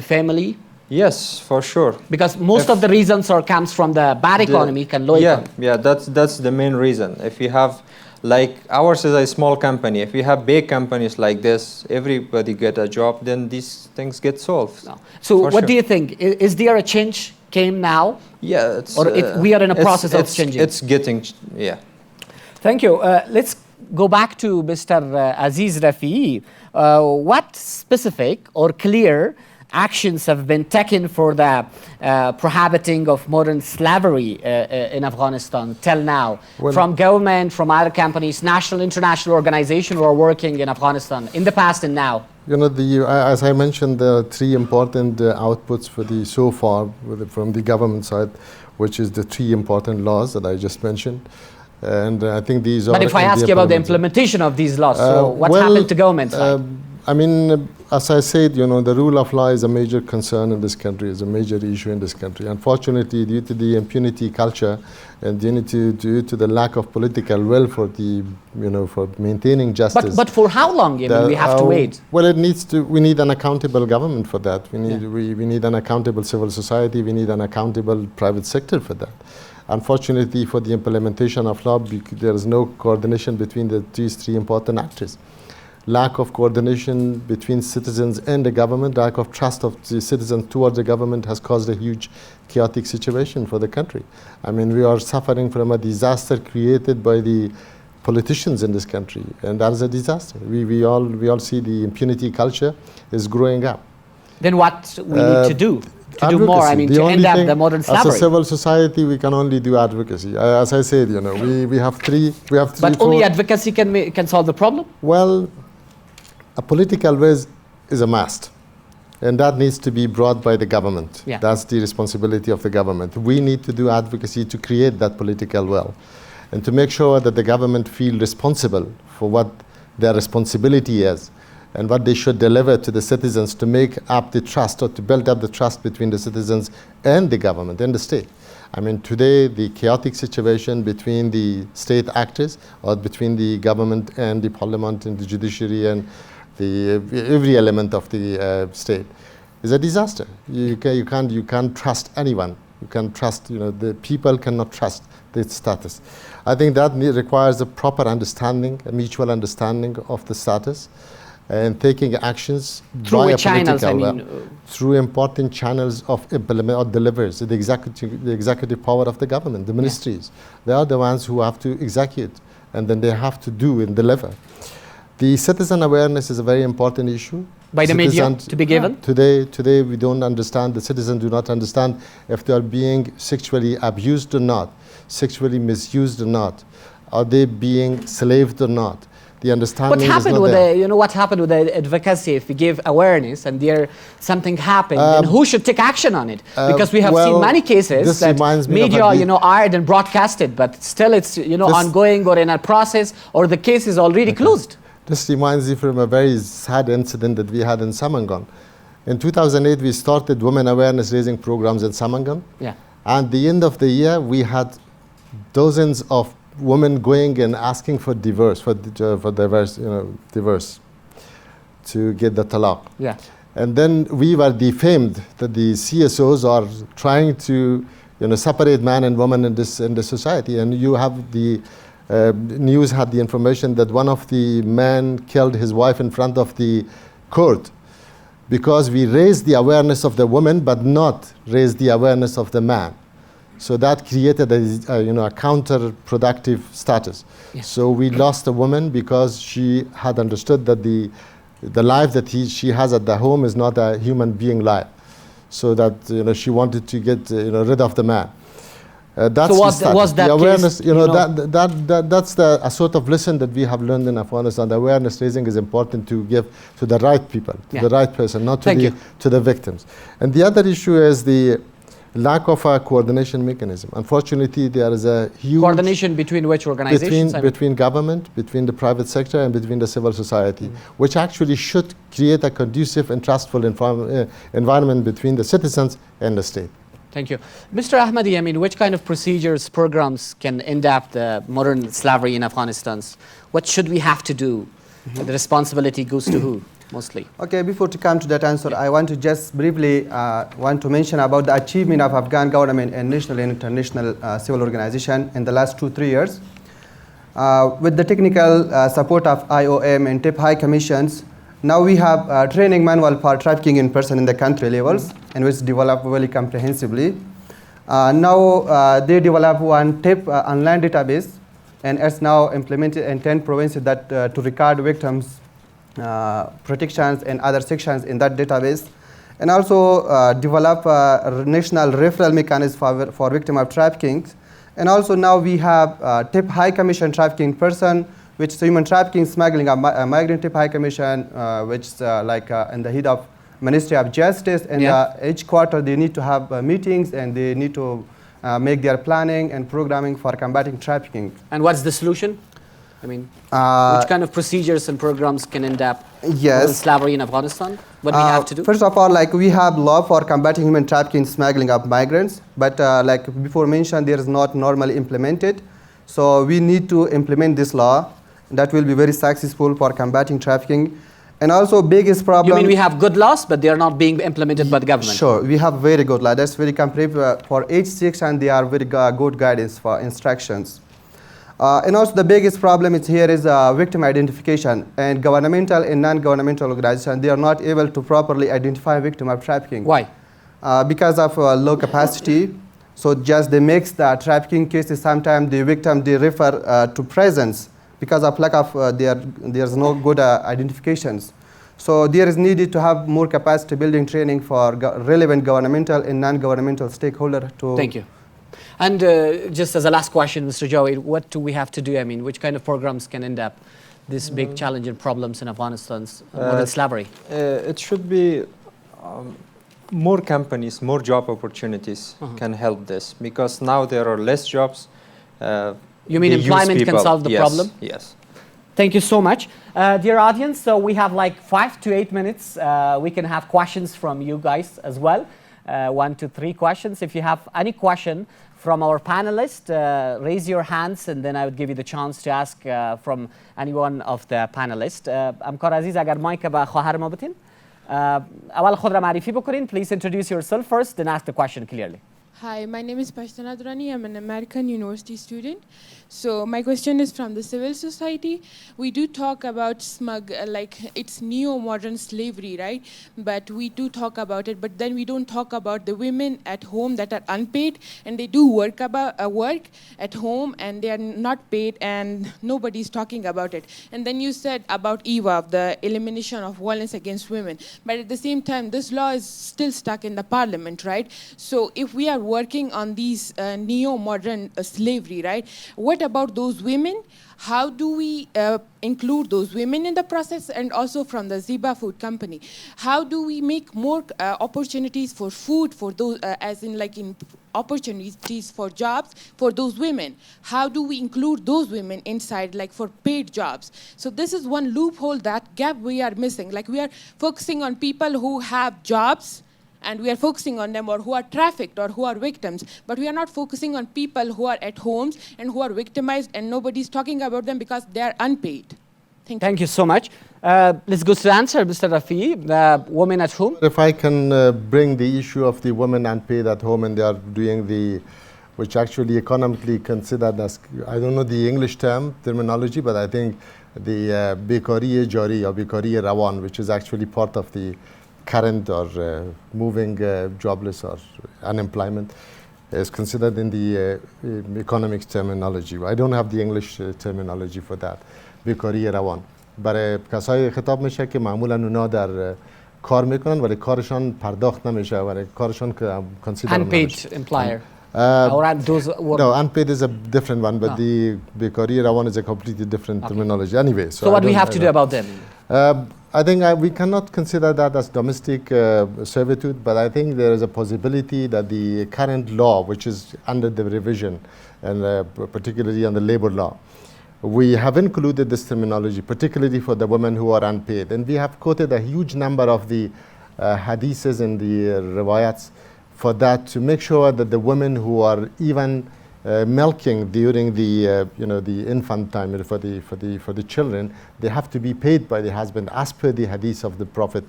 family? Yes, for sure. Because most of the reasons comes from the bad economy and low economy. Yeah, that's the main reason. If you have, like ours is a small company, if you have big companies like this, everybody get a job, then these things get solved. No. So what do you think? Is there a change came now? Yeah. Or we are in a process of changing? It's getting, yeah. Thank you. Let's go back to Mr. Aziz Rafi. What specific or clear actions have been taken for the prohibiting of modern slavery in Afghanistan till now, from government, from other companies, national, international organizations who are working in Afghanistan in the past and now? You know, as I mentioned, there are three important outputs for so far from the government side, which is the three important laws that I just mentioned. And I think these are... But if I ask you about the implementation of these laws, so what happened to government side? I mean, as I said, you know, the rule of law is a major concern in this country, is a major issue in this country. Unfortunately, due to the impunity culture and due to the lack of political will for for maintaining justice. But for how long? I mean, we have to wait. Well, we need an accountable government for that. We need an accountable civil society. We need an accountable private sector for that. Unfortunately, for the implementation of law, there is no coordination between these three important actors. Lack of coordination between citizens and the government, lack of trust of the citizens towards the government has caused a huge chaotic situation for the country. I mean, we are suffering from a disaster created by the politicians in this country, and that is a disaster. We all see the impunity culture is growing up. Then what we need to do? To do more, I mean, to end up the modern slavery. As a civil society, we can only do advocacy. As I said, you know, we have three. But only advocacy can solve the problem? Well, a political will is a must, and that needs to be brought by the government. Yeah. That's the responsibility of the government. We need to do advocacy to create that political will, and to make sure that the government feel responsible for what their responsibility is, and what they should deliver to the citizens to make up the trust, or to build up the trust between the citizens and the government and the state. I mean, today the chaotic situation between the state actors, or between the government and the parliament and the judiciary and every element of the state, is a disaster. You can't trust anyone. You can't trust, the people cannot trust the status. I think that requires a proper understanding, a mutual understanding of the status, and taking actions through which channels, through important channels of implement or delivers the executive power of the government, the ministries. They are the ones who have to execute, and then they have to do and deliver. The citizen awareness is a very important issue. By the media to be given? Today we don't understand, the citizens do not understand if they are being sexually abused or not, sexually misused or not, are they being slaved or not. The understanding what happened with what happened with the advocacy? If we give awareness and there something happened, then who should take action on it? Because we have seen many cases that media, aired and broadcasted, but still it's ongoing or in a process, or the case is already closed. This reminds me from a very sad incident that we had in Samangan. In 2008, we started women awareness raising programs in Samangan. Yeah. And at the end of the year, we had dozens of women going and asking for divorce, divorce, to get the talaq. Yeah. And then we were defamed that the CSOs are trying to, separate man and woman in this society. And you have the news had the information that one of the men killed his wife in front of the court because we raised the awareness of the woman, but not raised the awareness of the man. So that created a counterproductive status. Yeah. So we lost a woman because she had understood that the life that she has at the home is not a human being life. So that she wanted to get rid of the man. That's so was that the awareness? Case, that's a sort of lesson that we have learned in Afghanistan. The awareness raising is important to give to the right people, to the right person, not to the victims. And the other issue is the lack of a coordination mechanism. Unfortunately, there is a huge coordination between which organizations? Between government, between the private sector, and between the civil society, which actually should create a conducive and trustful environment between the citizens and the state. Thank you. Mr. Ahmadi, which kind of procedures, programs can end up the modern slavery in Afghanistan? What should we have to do? The responsibility goes to who, mostly? Okay, before to come to that answer, I want to just briefly want to mention about the achievement of Afghan government and national and international civil organization in the last 2-3 years. With the technical support of IOM and TIP High Commissions, now we have a training manual for trafficking in person in the country levels, and which developed very comprehensively. Now they develop one TIP online database, and it's now implemented in 10 provinces that to record victims' protections and other sections in that database, and also develop a national referral mechanism for victim of trafficking. And also now we have TIP High Commission trafficking person, which is human trafficking, smuggling, a migrant TIP High Commission, which is in the head of Ministry of Justice, and each quarter they need to have meetings, and they need to make their planning and programming for combating trafficking. And what's the solution? Which kind of procedures and programs can end up slavery in Afghanistan? What do we have to do? First of all, we have law for combating human trafficking, smuggling of migrants, but like before mentioned, there is not normally implemented. So we need to implement this law. That will be very successful for combating trafficking. And also biggest problem... You mean we have good laws, but they are not being implemented by the government? Sure, we have very good law. That's very comprehensive for each section. They are very good guidance for instructions. And also the biggest problem here is victim identification. And governmental and non-governmental organizations, they are not able to properly identify victim of trafficking. Why? Because of low capacity. So just they mix the trafficking cases. Sometimes the victim, they refer to prisons because of lack of there's no good identifications. So there is needed to have more capacity building training for relevant governmental and non-governmental stakeholders to... Thank you. And just as a last question, Mr. Joey, what do we have to do? Which kind of programs can end up this big challenge and problems in Afghanistan's modern slavery? It should be more companies, more job opportunities can help this, because now there are less jobs. You mean employment can solve the problem? Yes. Thank you so much. Dear audience, so we have like 5 to 8 minutes. We can have questions from you guys as well. 1 to 3 questions. If you have any question from our panelists, raise your hands and then I would give you the chance to ask from any one of the panelists. همکار عزیز اگر مایک به خواهر ما بتین. اول خود را معرفی بکنین. Please introduce yourself first, then ask the question clearly. Hi, my name is Pashtana Durrani. I'm an American university student. So my question is from the civil society. We do talk about like it's neo-modern slavery, right? But we do talk about it, but then we don't talk about the women at home that are unpaid and they do work at home and they are not paid and nobody's talking about it. And then you said about EVA, the elimination of violence against women. But at the same time, this law is still stuck in the parliament, right? So if we are working on these neo-modern slavery, right? What about those women? How do we include those women in the process? And also from the Ziba Food Company, how do we make more opportunities for food for those, as in like in opportunities for jobs for those women? How do we include those women inside, like for paid jobs? So this is one loophole, that gap we are missing. Like we are focusing on people who have jobs, and we are focusing on them, or who are trafficked or who are victims, but we are not focusing on people who are at homes and who are victimized, and nobody's talking about them because they are unpaid. Thank you so much. Let's go to the answer, Mr. Rafi. The women at home. If I can bring the issue of the women unpaid at home and they are doing the, which actually economically considered as, I don't know the English terminology, but I think the Bekari Jari or Bekari Rawan, which is actually part of the current or moving jobless or unemployment, is considered in the economic terminology. I don't have the English terminology for that. بیکاری روان برای کسایی خطاب میشه که معمولا اونا در کار میکنن ولی کارشان پرداخت نمیشه ولی کارشان که consider unpaid employer. Or those no, unpaid is a different one, but the بیکاری روان is a completely different terminology. Anyway, so what do we have to do about them? I think we cannot consider that as domestic servitude, but I think there is a possibility that the current law, which is under the revision, and particularly on the labor law, we have included this terminology, particularly for the women who are unpaid. And we have quoted a huge number of the hadiths and the riwayats for that, to make sure that the women who are even milking during the the infant time for the children, they have to be paid by the husband as per the hadith of the Prophet,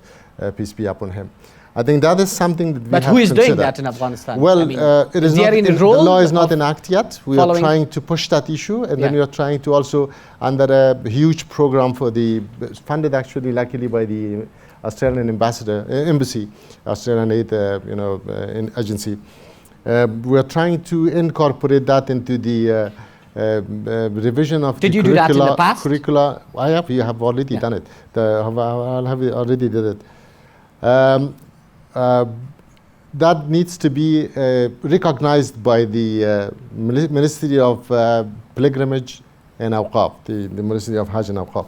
peace be upon him. I think that is something that we have to consider. But who is doing that in Afghanistan? Well, it is not the law is not in act yet. We are trying to push that issue, and then we are trying to also, under a huge program for the, funded actually luckily by the Australian embassy, Australian aid agency. We are trying to incorporate that into the revision of Did the you do that in the past? curricula. We have already done it. Already did it. That needs to be recognized by the Ministry of Pilgrimage and Awqaf, the Ministry of Hajj and Awqaf.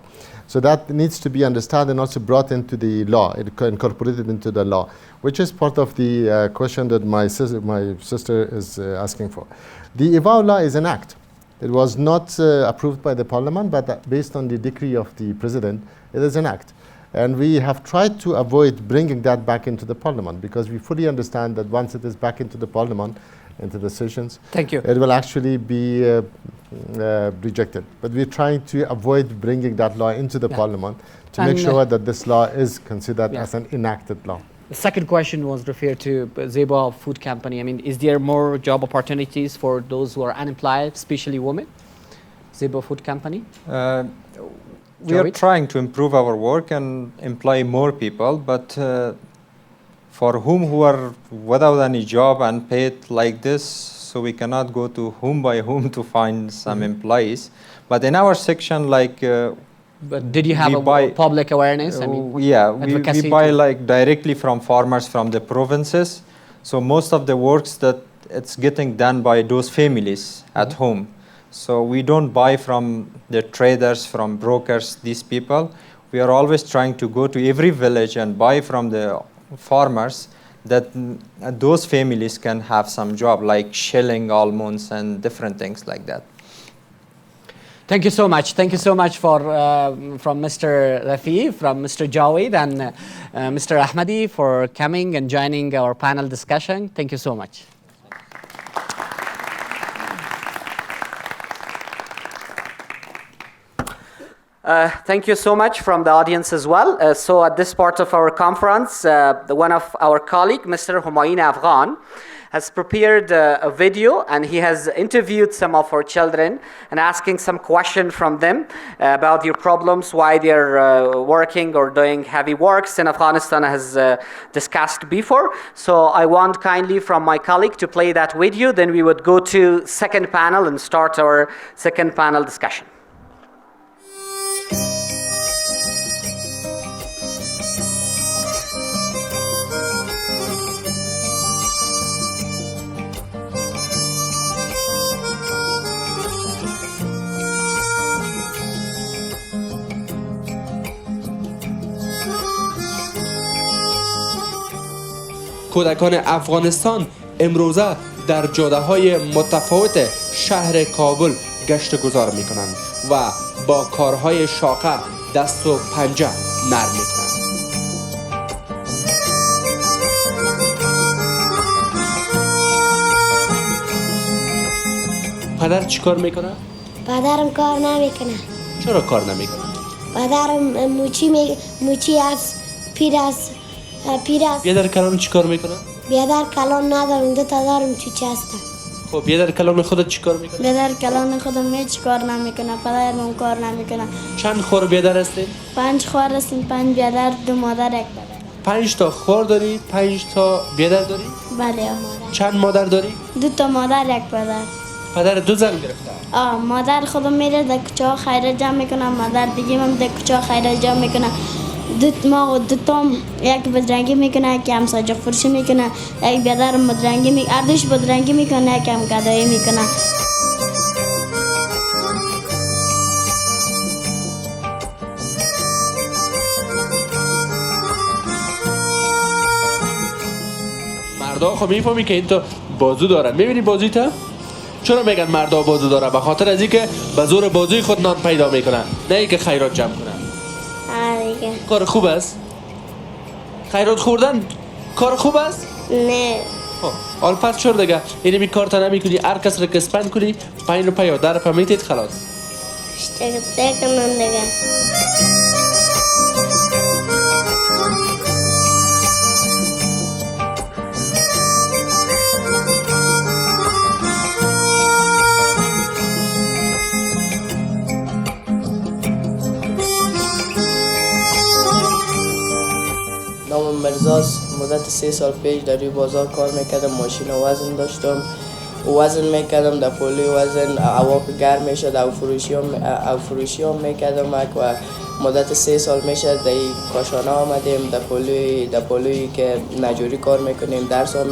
So that needs to be understood and also brought into the law, incorporated into the law, which is part of the question that my sister is asking for. The EVA law is an act. It was not approved by the parliament, but based on the decree of the president, it is an act. And we have tried to avoid bringing that back into the parliament, because we fully understand that once it is back into the parliament, into the sessions, it will actually be rejected. But we're trying to avoid bringing that law into the parliament to make sure that this law is considered as an enacted law. The second question was referred to Ziba Food Company. I mean, is there more job opportunities for those who are unemployed, especially women? Ziba Food Company? We are trying to improve our work and employ more people, but for who are without any job and paid like this, so we cannot go to whom by whom to find some employees. But in our section, like but did you have a public awareness? I mean, yeah, we buy like directly from farmers from the provinces. So most of the works that it's getting done by those families at home. So we don't buy from the traders, from brokers, these people. We are always trying to go to every village and buy from the farmers, that those families can have some job, like shelling almonds and different things like that. Thank you so much. Thank you so much for from Mr. Rafi, from Mr. Jawed, and Mr. Ahmadi for coming and joining our panel discussion. Thank you so much. Thank you so much from the audience as well. So at this part of our conference, one of our colleague, Mr. Humayun Afghan, has prepared a video, and he has interviewed some of our children and asking some questions from them about their problems, why they're working or doing heavy works in Afghanistan, as discussed before. So I want kindly from my colleague to play that video, then we would go to second panel and start our second panel discussion. کودکان افغانستان امروزه در جاده‌های متفاوت شهر کابل گشت گذار می‌کنند و با کارهای شاقه دست و پنجه نرم می‌کنند. پدر چی کار میکنه؟ پدرم کار نمیکنه. چرا کار نمیکنه؟ پدرم موچی از پیر است. بیادر کلان چی کار میکنه؟ بیادر کلان ندارم، 2 تا دارم چوچه هستم. خب بیادر کلان خودت چی کار میکنه؟ بیادر کلان خودم هیچ کار نمیکنه، پدرم کار نمیکنه. چند خور بیادر هستین؟ 5 خور هستیم، 5 بیادر، 2 مادر، 1 پدر. 5 تا خور داری؟ 5 تا بیادر داری؟ بله مادر. چند مادر داری؟ 2 تا مادر، 1 پدر. پدر 2 زن گرفته؟ مادر خودم میره در کوچه ها خیرات جمع میکنه، مادر دیگه هم در کوچه ها خیرات جمع میکنه. 2 ما 2 تام، یک بدرنگی میکنه، یک هم ساجق فروشی میکنه، یک بیادر بدرنگی میکنه، اردوش بدرنگی میکنه، یک هم گدایی میکنه. مردا خب میفهمی که این تو بازو دارن. میبینی بازوی تا؟ چرا میگن مردا بازو داره؟ به خاطر از اینکه به زور بازوی خود نان پیدا میکنن، نه اینکه خیرات جمع کنن. دیگه کار خوب است؟ خیرات خوردن کار خوب است؟ نه. حال پس چرا دیگه اینمی کار تا نمیکنی؟ هر کس را که اسپند کنی 5 روپیه یا 10 روپیه میتید خلاص. اشتغل کنن دیگه. نامم مرزاست. مدت 3 سال پیش در روی بازار کار میکردم، ماشین وزن داشتم، وزن میکردم در پولی وزن هوا که گرم میشد او فروشی هم میکردم و مدت 3 سال میشد در کاشانه آمدیم در پولی که نجوری کار میکنیم، درس ها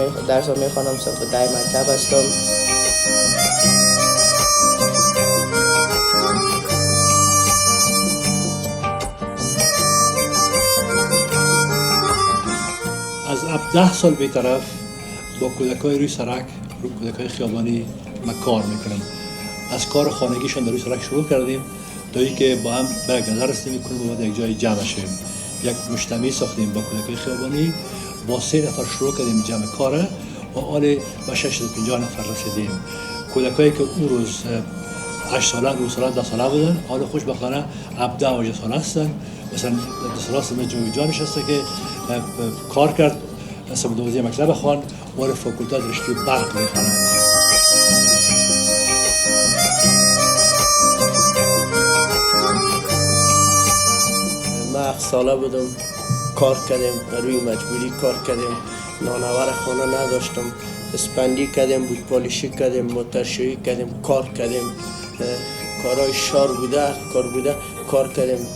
میخوانم، صف 10 مکتب هستم. از 10 سال به طرف با کودکای روی سرک، کودکای خیابانی ما کار میکنم. از کار خانگیشان در روی سرک شروع کردیم تا اینکه با هم به یک نظر رسیدیم کنیم و بعد یک جای جمع شیم. یک مجتمعی ساختیم با کودکای خیابانی، با 3 نفر شروع کردیم جمع کاره و حال به 650 نفر رسیدیم. کودکایی که اون روز 8 ساله، 9 ساله، 10 ساله بودن، حالا خوشبختانه 17 و 18 ساله هستن. مثلا 10 ساله است جوی نشسته که کار کرد، سمت دوزی مکتب خوان و فاکولته رشته برق میخوانه. ما 7 ساله بودم، کار کردیم، روی مجبوری کار کردیم، نانور خانه نداشتم، اسپندی کردیم، بود پالیشی کردیم، موترشویی کردیم، کار کردیم، کارهای شار بوده، کار کردیم.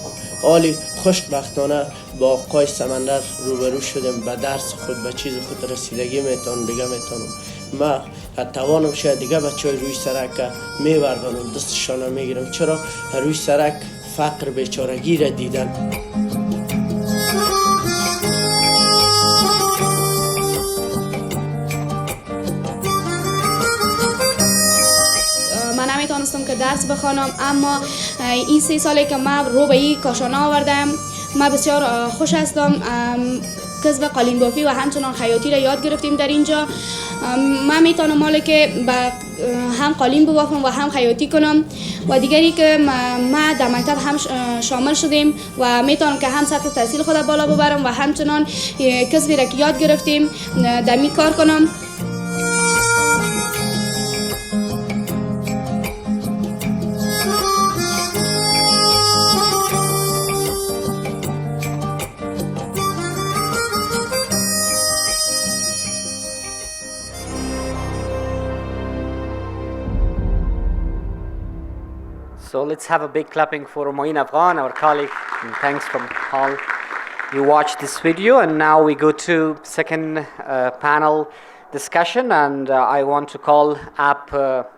حالی خوشبختانه با آقای سمندر روبرو شدیم، به درس خود به چیز خود رسیدگی میتونم دیگه میتونم. ما توانم شاید دیگه بچه های روی سرک میبردانم، دستشان میگیرم. چرا روی سرک فقر بیچارگی را دیدن. من نمیتونستم که درس بخوانم، اما این 3 سالی که من رو به این کاشانه آوردم، من بسیار خوش هستم. کسب قالین بافی و همچنان خیاطی را یاد گرفتیم در اینجا. من میتونم حالا که هم قالین ببافم و هم خیاطی کنم و دیگری که ما در مکتب هم شامل شدیم و میتونم که هم سطح تحصیل خود بالا ببرم و همچنان کسبی را که یاد گرفتیم در می کار کنم. So let's have a big clapping for Moin Afghan, our colleague, and thanks from all you watched this video. And now we go to second panel discussion, and I want to call up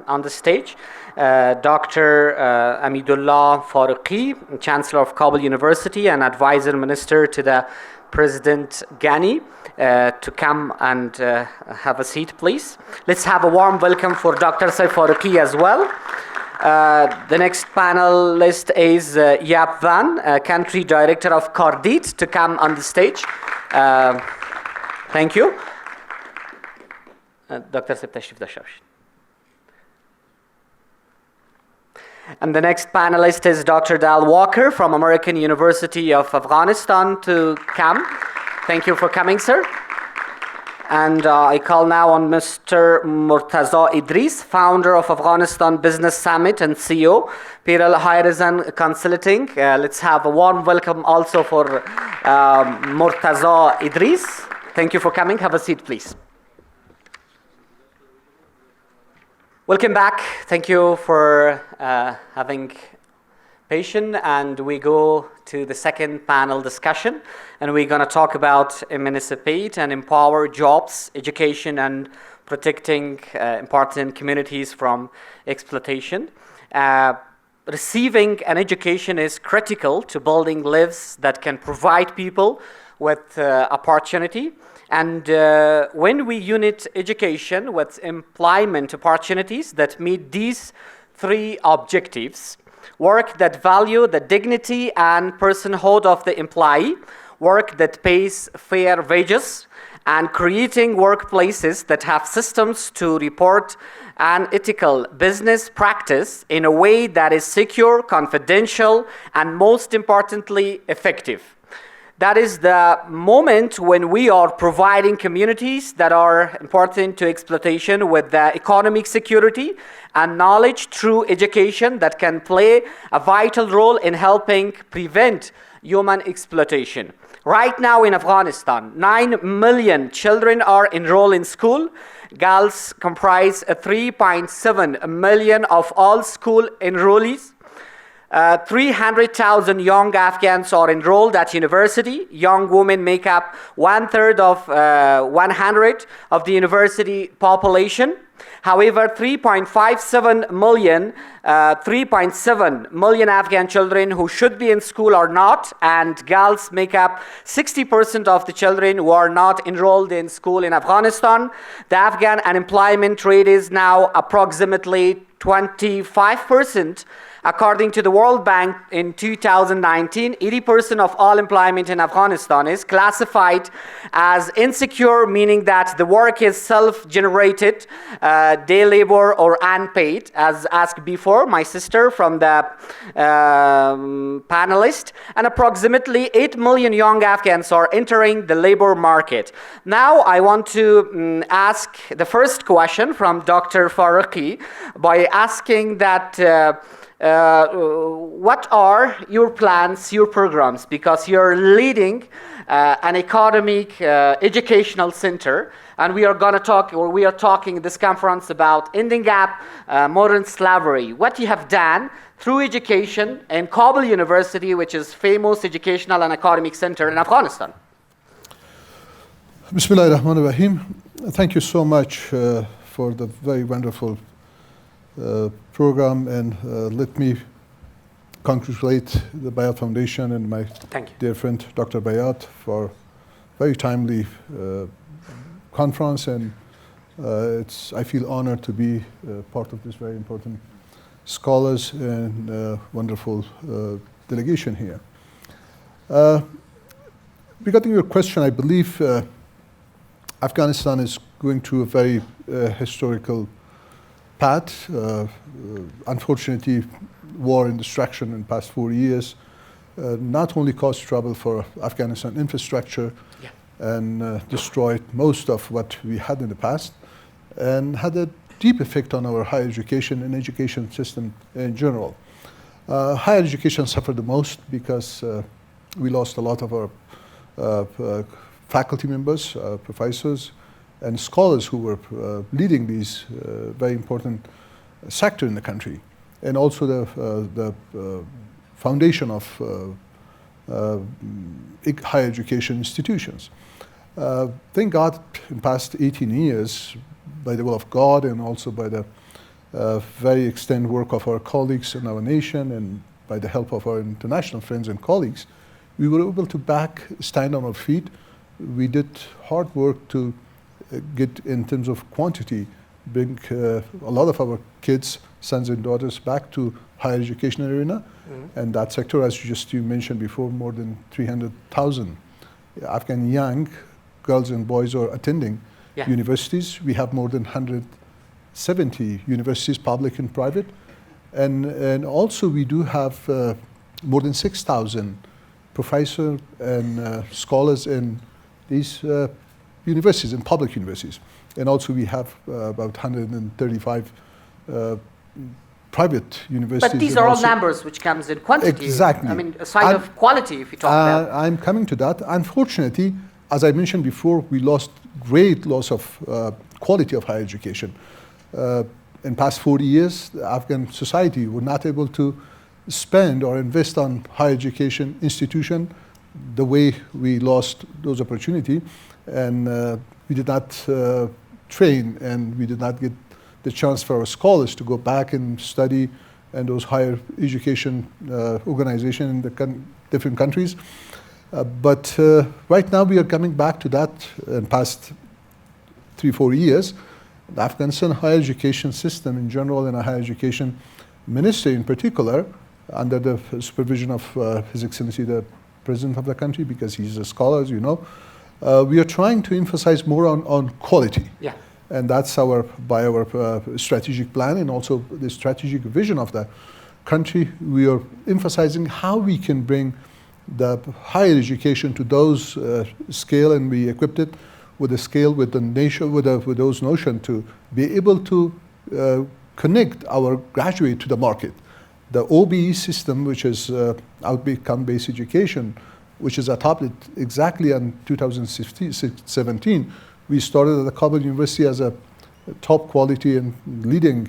on the stage Dr. Amidullah Farooqi, Chancellor of Kabul University and Advisor Minister to the President Ghani, to come and have a seat, please. Let's have a warm welcome for Dr. Saif Farooqi as well. The next panelist is Yap Van, Country Director of Cardit, to come on the stage. Thank you. Dr. Saif Tashrif dashte bashid. And the next panelist is Dr. Dal Walker from American University of Afghanistan to come. Thank you for coming, sir. And I call now on Mr. Murtaza Idris, founder of Afghanistan Business Summit and CEO, Piral Horizon Consulting. Let's have a warm welcome also for Murtaza Idris. Thank you for coming. Have a seat, please. Welcome back. Thank you for having patience. And we go to the second panel discussion. And we're going to talk about emancipate and empower jobs, education, and protecting important communities from exploitation. Receiving an education is critical to building lives that can provide people with opportunity. And when we unite education with employment opportunities that meet these three objectives: work that value the dignity and personhood of the employee, work that pays fair wages, and creating workplaces that have systems to report an ethical business practice in a way that is secure, confidential, and most importantly, effective. That is the moment when we are providing communities that are important to exploitation with the economic security and knowledge through education that can play a vital role in helping prevent human exploitation. Right now in Afghanistan, 9 million children are enrolled in school. Girls comprise 3.7 million of all school enrollees. 300,000 young Afghans are enrolled at university. Young women make up 1/3 of 100 of the university population. However, 3.7 million Afghan children who should be in school are not, and girls make up 60% of the children who are not enrolled in school in Afghanistan. The Afghan unemployment rate is now approximately 25%. According to the World Bank, in 2019, 80% of all employment in Afghanistan is classified as insecure, meaning that the work is self-generated, day labor or unpaid, as asked before, my sister from the panelist. And approximately 8 million young Afghans are entering the labor market. Now, I want to ask the first question from Dr. Farooqi by asking that what are your plans, your programs? Because you're leading an academic educational center, and we are going to talk, or we are talking in this conference about ending up modern slavery. What you have done through education in Kabul University, which is famous educational and academic center in Afghanistan. Bismillahir Rahmanir Rahim. Thank you so much for the very wonderful program, and let me congratulate the Bayat Foundation and my dear friend Dr. Bayat for very timely conference, and I feel honored to be part of this very important scholars and wonderful delegation here. regarding your question, I believe Afghanistan is going through a very historical path. Unfortunately, war and destruction in the past 4 years not only caused trouble for Afghanistan infrastructure and destroyed most of what we had in the past, and had a deep effect on our higher education and education system in general. Higher education suffered the most because we lost a lot of our faculty members, professors, and scholars who were leading these very important sector in the country, and also the foundation of higher education institutions. Thank God, in the past 18 years, by the will of God and also by the very extended work of our colleagues in our nation and by the help of our international friends and colleagues, we were able to stand on our feet. We did hard work to get, in terms of quantity, bring a lot of our kids, sons and daughters, back to higher education arena. And that sector, as you mentioned before, more than 300,000 Afghan young girls and boys are attending universities. We have more than 170 universities, public and private. And also we do have more than 6,000 professors and scholars in these universities, in public universities. And also we have about 135 private universities. But these are all numbers which comes in quantity. Exactly. I mean, aside of quality, if you talk about. I'm coming to that. Unfortunately, as I mentioned before, we lost great loss of quality of higher education. In past 40 years, the Afghan society were not able to spend or invest on higher education institution the way we lost those opportunity, and we did not train, and we did not get the chance for our scholars to go back and study in those higher education organizations in the different countries. But right now we are coming back to that in past 3-4 years. The Afghanistan higher education system in general and a higher education ministry in particular, under the supervision of His Excellency the President of the country, because he's a scholar, as you know, we are trying to emphasize more on quality. Yeah. And that's by our strategic plan and also the strategic vision of the country. We are emphasizing how we can bring the higher education to those scale, and we equipped it with a scale, with the nation, with those notion to be able to connect our graduate to the market. The OBE system, which is outcome-based education, which is adopted exactly in 2017. We started at the Kabul University as a top quality and leading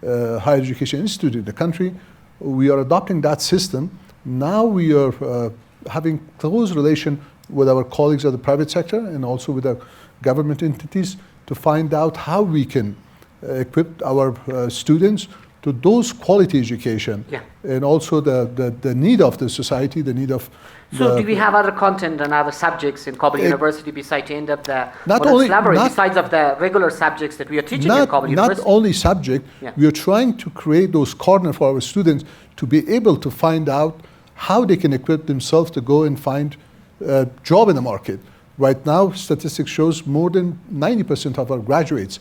higher education institute in the country. We are adopting that system. Now we are having close relation with our colleagues of the private sector and also with the government entities to find out how we can equip our students to those quality education, and also the need of the society, the need of. So do we have other content and other subjects in Kabul University besides the end of the besides of the regular subjects that we are teaching in Kabul University? Not only subject, we are trying to create those corners for our students to be able to find out how they can equip themselves to go and find a job in the market. Right now, statistics shows more than 90% of our graduates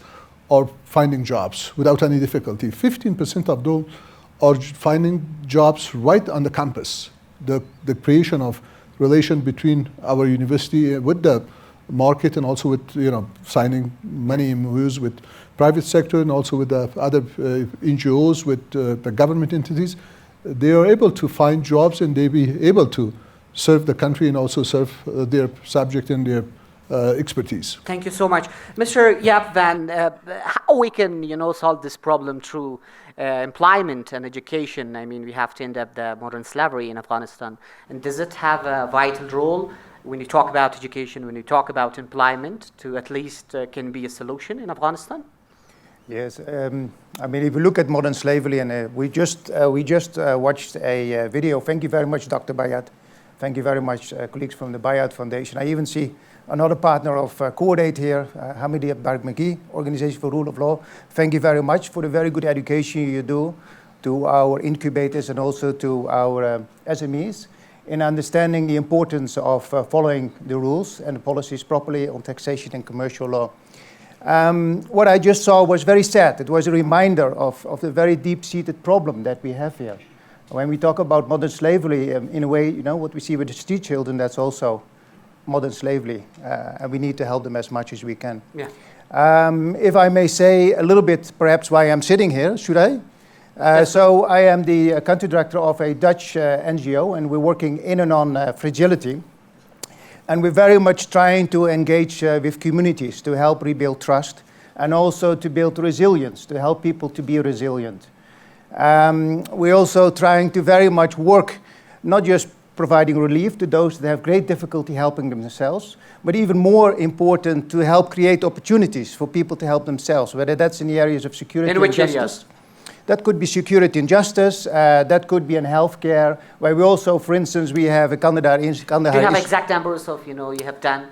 are finding jobs without any difficulty. 15% of those are finding jobs right on the campus. The creation of relation between our university with the market and also with signing many MOUs with private sector and also with the other NGOs, with the government entities, they are able to find jobs and they be able to serve the country and also serve their subject and their expertise. Thank you so much. Mr. Jaap van, how we can solve this problem through employment and education? I mean, we have to end up the modern slavery in Afghanistan. And does it have a vital role when you talk about education, when you talk about employment, to at least can be a solution in Afghanistan? Yes, I mean, if you look at modern slavery, and we just watched a video. Thank you very much, Dr. Bayat. Thank you very much, colleagues from the Bayat Foundation. I even see another partner of Coordinate here, Hamidi Barg-McGee, Organization for Rule of Law. Thank you very much for the very good education you do to our incubators and also to our SMEs. in understanding the importance of following the rules and the policies properly on taxation and commercial law. What I just saw was very sad. It was a reminder of the very deep-seated problem that we have here. When we talk about modern slavery, in a way, you know, what we see with the street children, that's also modern slavery, and we need to help them as much as we can. Yeah. If I may say a little bit, perhaps, why I'm sitting here, should I? Yes. So I am the country director of a Dutch NGO, and we're working in and on fragility. And we're very much trying to engage with communities to help rebuild trust and also to build resilience, to help people to be resilient. We're also trying to very much work, not just providing relief to those that have great difficulty helping themselves, but even more important, to help create opportunities for people to help themselves, whether that's in the areas of security and justice. In which areas? That could be security and justice, that could be in healthcare, where we also, for instance, we have a Kandahar. Do you have exact numbers of, you know, you have done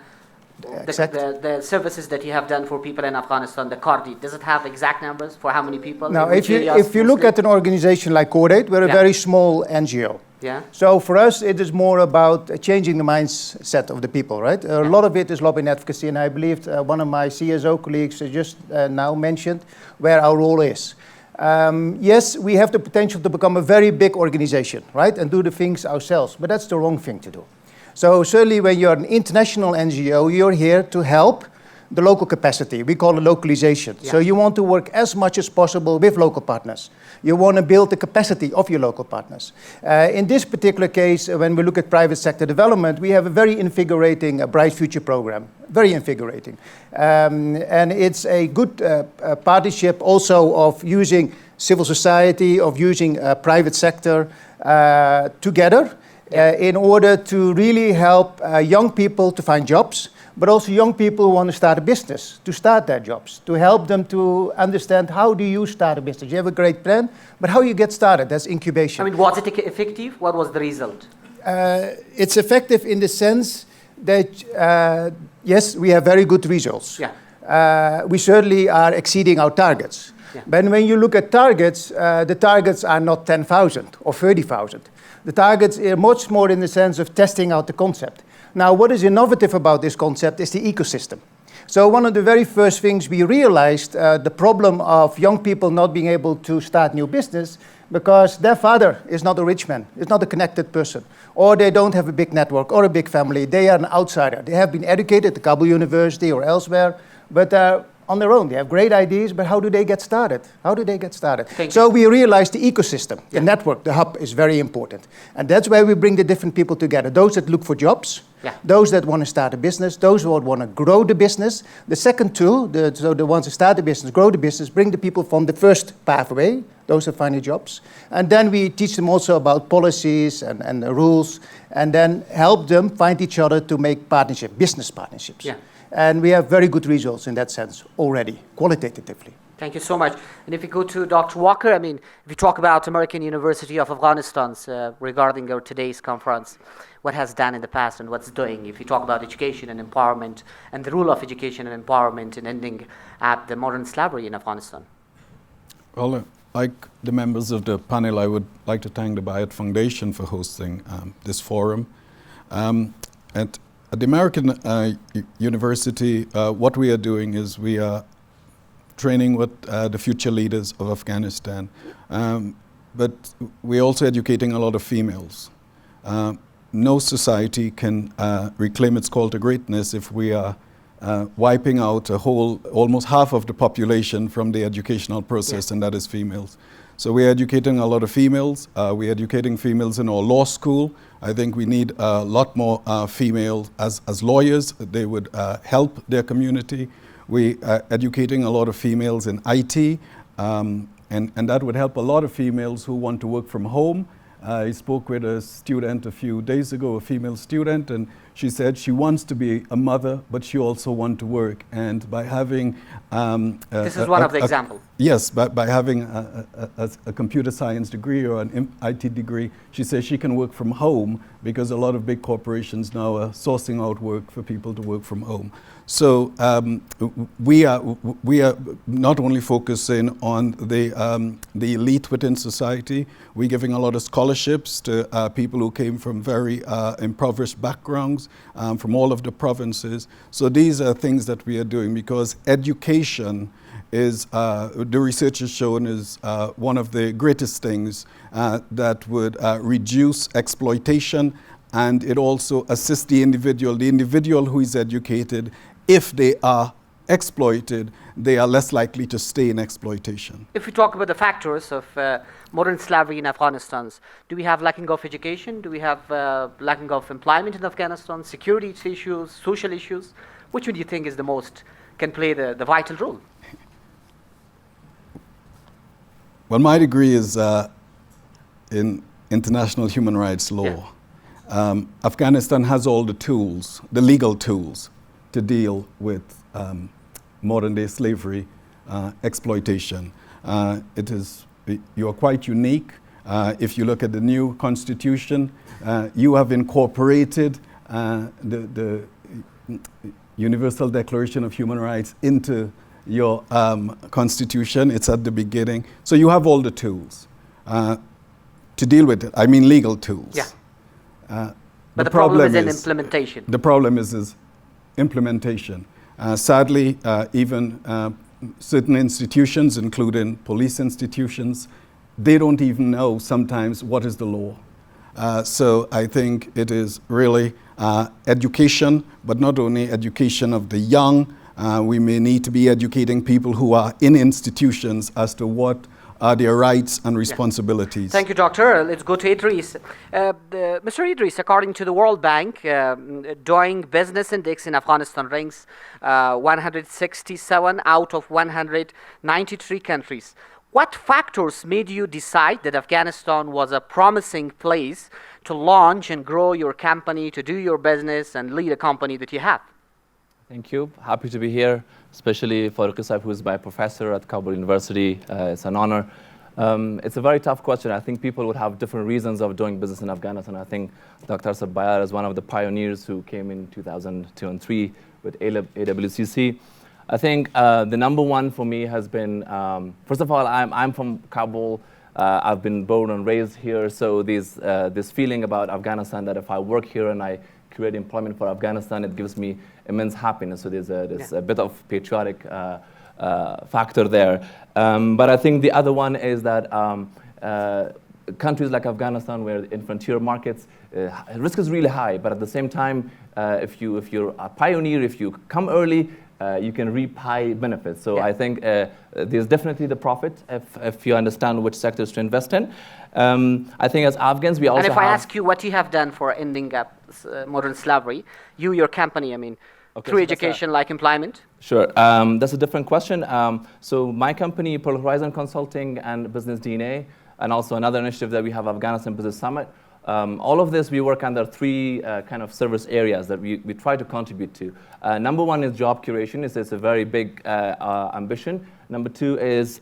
the services that you have done for people in Afghanistan, the Cardi? Does it have exact numbers for how many people? Now, if you look at an organization like Cordate, we're a very small NGO. Yeah. So for us, it is more about changing the mindset of the people, right? A lot of it is lobbying advocacy, and I believe one of my CSO colleagues just now mentioned where our role is. Yes, we have the potential to become a very big organization, right, and do the things ourselves, but that's the wrong thing to do. So certainly when you're an international NGO, you're here to help the local capacity. We call it localization. Yeah. So you want to work as much as possible with local partners. You want to build the capacity of your local partners. In this particular case, when we look at private sector development, we have a very invigorating Bright Future program, very invigorating. And it's a good partnership also of using civil society, of using private sector together in order to really help young people to find jobs, but also young people who want to start a business, to start their jobs, to help them to understand how do you start a business. You have a great plan, but how you get started, that's incubation. I mean, was it effective? What was the result? It's effective in the sense that, yes, we have very good results. Yeah. We certainly are exceeding our targets. Yeah. But when you look at targets, the targets are not 10,000 or 30,000. The targets are much more in the sense of testing out the concept. Now, what is innovative about this concept is the ecosystem. So one of the very first things we realized, the problem of young people not being able to start new business because their father is not a rich man, is not a connected person, or they don't have a big network or a big family. They are an outsider. They have been educated at Kabul University or elsewhere, but on their own. They have great ideas, but how do they get started? How do they get started? So we realized the ecosystem, the network, the hub is very important. And that's where we bring the different people together. Those that look for jobs, those that want to start a business, those who want to grow the business. The second two, so the ones that start the business, grow the business, bring the people from the first pathway, those that find the jobs. And then we teach them also about policies and the rules, and then help them find each other to make partnerships, business partnerships. Yeah. And we have very good results in that sense already, qualitatively. Thank you so much. And if we go to Dr. Walker, I mean, if you talk about American University of Afghanistan regarding our today's conference, what has done in the past and what's doing, if you talk about education and empowerment and the role of education and empowerment in ending at the modern slavery in Afghanistan. Well, like the members of the panel, I would like to thank the Bayat Foundation for hosting this forum. At the American University, what we are doing is we are training with the future leaders of Afghanistan, but we're also educating a lot of females. No society can reclaim its call to greatness if we are wiping out almost half of the population from the educational process, and that is females. So we're educating a lot of females. We're educating females in our law school. I think we need a lot more females as lawyers. They would help their community. We are educating a lot of females in IT, and that would help a lot of females who want to work from home. I spoke with a student a few days ago, a female student, and she said she wants to be a mother, but she also wants to work. And by having this is one of the examples. yes, by having a computer science degree or an IT degree, she says she can work from home because a lot of big corporations now are sourcing out work for people to work from home. So we are not only focusing on the elite within society, we're giving a lot of scholarships to people who came from very impoverished backgrounds, from all of the provinces. So these are things that we are doing because education is, the research has shown, is one of the greatest things that would reduce exploitation, and it also assists the individual who is educated. If they are exploited, they are less likely to stay in exploitation. If we talk about the factors of modern slavery in Afghanistan, do we have lacking of education? Do we have lacking of employment in Afghanistan, security issues, social issues? Which one do you think is the most, can play the vital role? Well, my degree is in international human rights law. Yeah. Afghanistan has all the tools, the legal tools, to deal with modern day slavery, exploitation. You are quite unique. If you look at the new constitution, you have incorporated the Universal Declaration of Human Rights into your constitution. It's at the beginning. So you have all the tools to deal with it. I mean legal tools. Yeah. But the problem is in implementation. The problem is implementation. Sadly, even certain institutions, including police institutions, they don't even know sometimes what is the law. So I think it is really education, but not only education of the young. We may need to be educating people who are in institutions as to what are their rights and responsibilities. Yeah. Thank you, Doctor. Let's go to Idris. Mr. Idris, according to the World Bank, Doing Business Index in Afghanistan ranks 167 out of 193 countries. What factors made you decide that Afghanistan was a promising place to launch and grow your company, to do your business and lead a company that you have? Thank you. Happy to be here, especially for Qusayf, who is my professor at Kabul University. It's an honor. It's a very tough question. I think people would have different reasons of doing business in Afghanistan. I think Dr. Bayat is one of the pioneers who came in 2002 and 2003 with AWCC. I think the number one for me has been, first of all, I'm from Kabul. I've been born and raised here, so this feeling about Afghanistan that if I work here and I create employment for Afghanistan, it gives me immense happiness. So there's a bit of patriotic factor there. But I think the other one is that countries like Afghanistan, where in frontier markets, risk is really high. But at the same time, if you're a pioneer, if you come early, you can reap high benefits. So I think there's definitely the profit if you understand which sectors to invest in. I think as Afghans, we also have... And if I ask you what you have done for ending up modern slavery, your company, I mean, through education like employment? Sure. That's a different question. So my company, Pearl Horizon Consulting and Business DNA, and also another initiative that we have, Afghanistan Business Summit, all of this, we work under three kind of service areas that we try to contribute to. Number one is job curation. It's a very big ambition. Number two is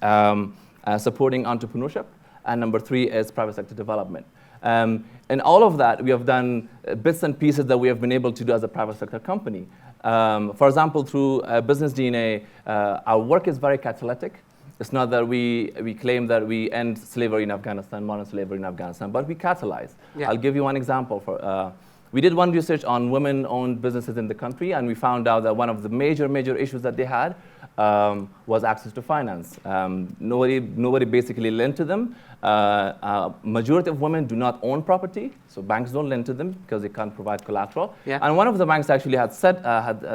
supporting entrepreneurship. And number three is private sector development. And all of that, we have done bits and pieces that we have been able to do as a private sector company. For example, through Business DNA, our work is very catalytic. It's not that we claim that we end slavery in Afghanistan, modern slavery in Afghanistan, but we catalyze. Yeah. I'll give you one example. We did one research on women-owned businesses in the country, and we found out that one of the major issues that they had was access to finance. Nobody basically lent to them. Majority of women do not own property, so banks don't lend to them because they can't provide collateral. Yeah. And one of the banks actually had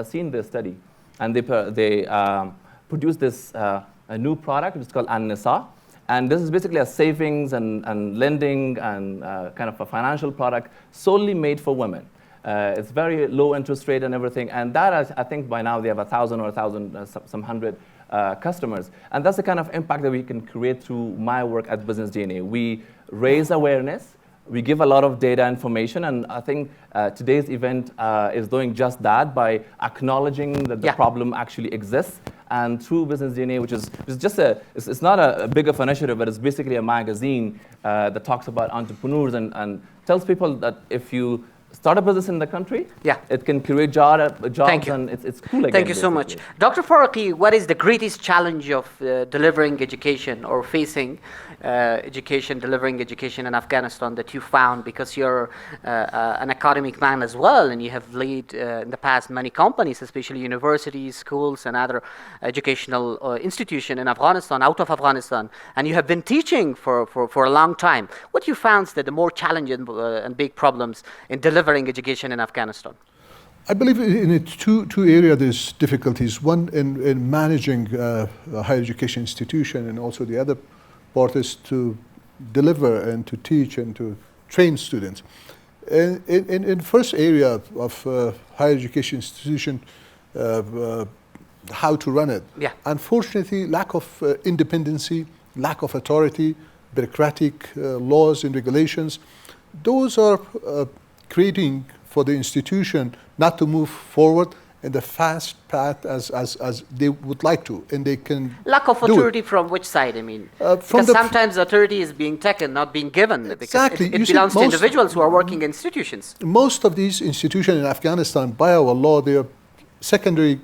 seen this study, and they produced this a new product. It's called An-Nisa, and this is basically a savings and lending and kind of a financial product solely made for women. It's very low interest rate and everything, and that I think by now they have 1,000 or 1,100 customers, and that's the kind of impact that we can create through my work at Business DNA. We raise awareness, we give a lot of data information, and I think today's event is doing just that by acknowledging that the problem actually exists And through Business DNA, which is just it's not a big of an initiative, but it's basically a magazine that talks about entrepreneurs and tells people that if you start a business in the country, it can create jobs, and it's cool again. Thank you so much. Dr. Faraqi, what is the greatest challenge of delivering education or facing delivering education in Afghanistan that you found, because you're an academic man as well, and you have led in the past many companies, especially universities, schools, and other educational institutions in Afghanistan, out of Afghanistan, and you have been teaching for a long time. What you found that the more challenging and big problems in delivering education in Afghanistan? I believe in two areas there's difficulties. One in managing a higher education institution, and also the other part is to deliver and to teach and to train students. In the first area of higher education institution, how to run it. Unfortunately, lack of independency, lack of authority, bureaucratic laws and regulations, those are creating for the institution not to move forward in the fast path as they would like to, and they can lack of authority from which side? I mean, because sometimes authority is being taken, not being given, because it belongs to individuals who are working in institutions. Most of these institutions in Afghanistan, by our law, they are secondary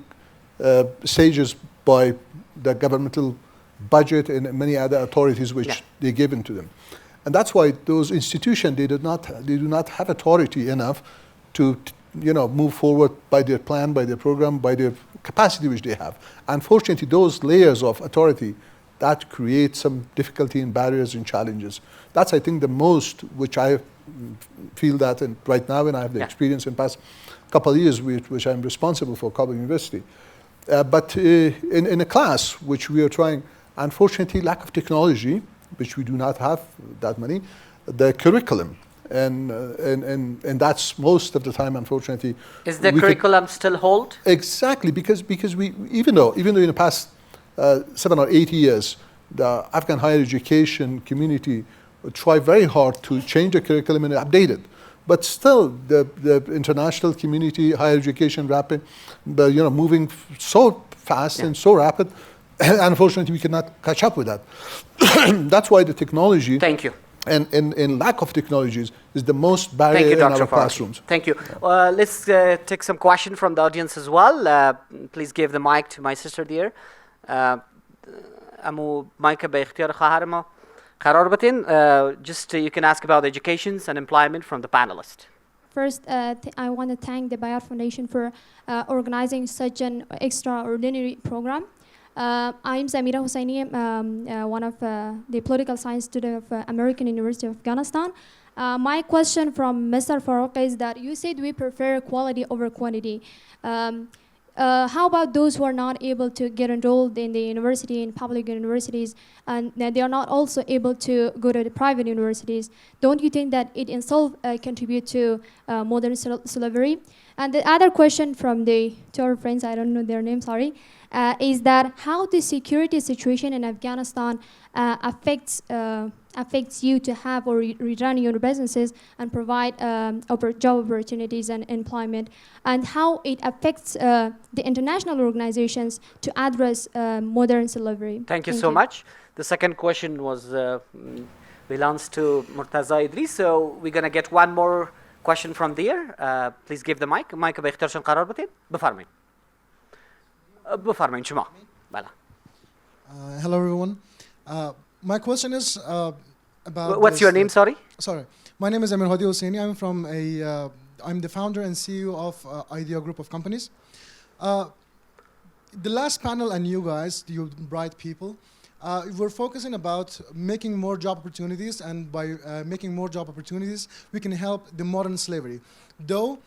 stages by the governmental budget and many other authorities which they're given to them. And that's why those institutions, they do not have authority enough to move forward by their plan, by their program, by their capacity which they have. Unfortunately, those layers of authority, that create some difficulty and barriers and challenges. That's, I think, the most which I feel that right now, and I have the experience in the past couple of years, which I'm responsible for Kabul University. But in a class which we are trying, unfortunately, lack of technology, which we do not have that many, the curriculum, and that's most of the time, unfortunately. Is the curriculum still hold? Exactly, because we even though in the past 7 or 8 years, the Afghan higher education community try very hard to change the curriculum and update it, but still the international community, higher education moving so fast and so rapid. Unfortunately, we cannot catch up with that. That's why the technology. Thank you. And lack of technologies is the most barrier in our classrooms. Thank you. Let's take some questions from the audience as well. Please give the mic to my sister there. امو مایک به اختیار خواهر ما قرار بدین. Just you can ask about education and employment from the panelists. First, I want to thank the Bayat Foundation for organizing such an extraordinary program. I'm Zamira Hosseini, one of the political science student of American University of Afghanistan. My question from Mr. Farooq is that you said we prefer quality over quantity. How about those who are not able to get enrolled in the university, in public universities, and they are not also able to go to the private universities? Don't you think that it itself contribute to modern slavery? And the other question from the two our friends, I don't know their name, sorry, is that how the security situation in Afghanistan affects you to have or run your businesses and provide job opportunities and employment, and how it affects the international organizations to address modern slavery. Thank you so much. The second question was belongs to Murtaza Idris, so we're going to get one more question from there. Please give the mic. Mic به اختیارشون قرار بدید. بفرمایید. بفرمایید شما. بله. Hello everyone. My question is about. What's your name? Sorry. Sorry, my name is Amir Hadi Hosseini. I'm the founder and CEO of Idea Group of Companies. The last panel and you guys, you bright people, we're focusing about making more job opportunities, and by making more job opportunities, we can help the modern slavery. Though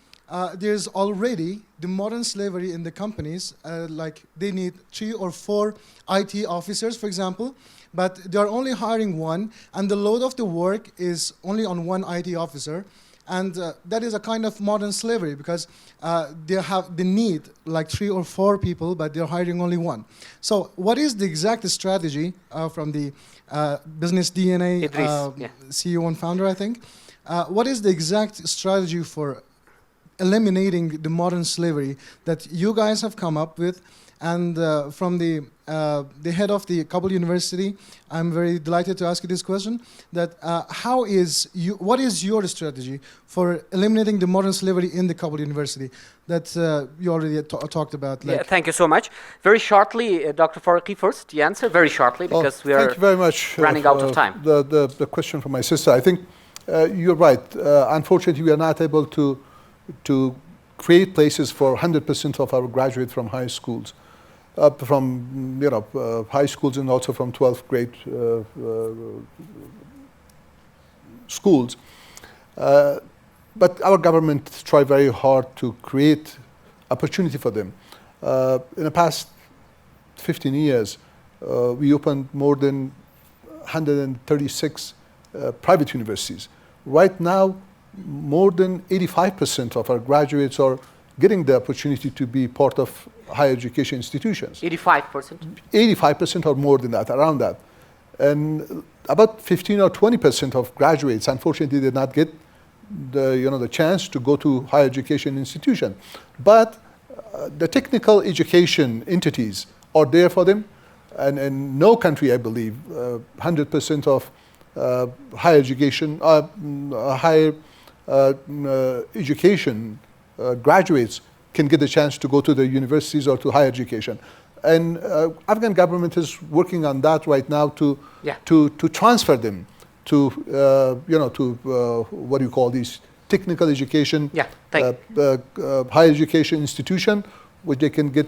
there's already the modern slavery in the companies, like they need 3 or 4 IT officers, for example, but they're only hiring one, and the load of the work is only on one IT officer. And that is a kind of modern slavery, because they need like 3 or 4 people, but they're hiring only one. So what is the exact strategy from the Business DNA CEO and founder, I think? What is the exact strategy for eliminating the modern slavery that you guys have come up with. And from the head of the Kabul University, I'm very delighted to ask you this question, that what is your strategy for eliminating the modern slavery in the Kabul University that you already talked about? Yeah, thank you so much. Very shortly, Dr. Faraqi first, the answer, very shortly, because we are thank you very much, running out of time. The question from my sister, I think you're right. Unfortunately, we are not able to create places for 100% of our graduates from high schools. From high schools and also from 12th grade schools. But our government tried very hard to create opportunity for them. In the past 15 years, we opened more than 136 private universities. Right now, more than 85% of our graduates are getting the opportunity to be part of higher education institutions. 85%? 85% or more than that, around that. And about 15 or 20% of graduates, unfortunately, did not get the chance to go to higher education institution. But the technical education entities are there for them. And in no country, I believe, 100% of higher education, education graduates can get a chance to go to the universities or to higher education. And Afghan government is working on that right now to transfer them to what do you call these technical education, higher education institution, where they can get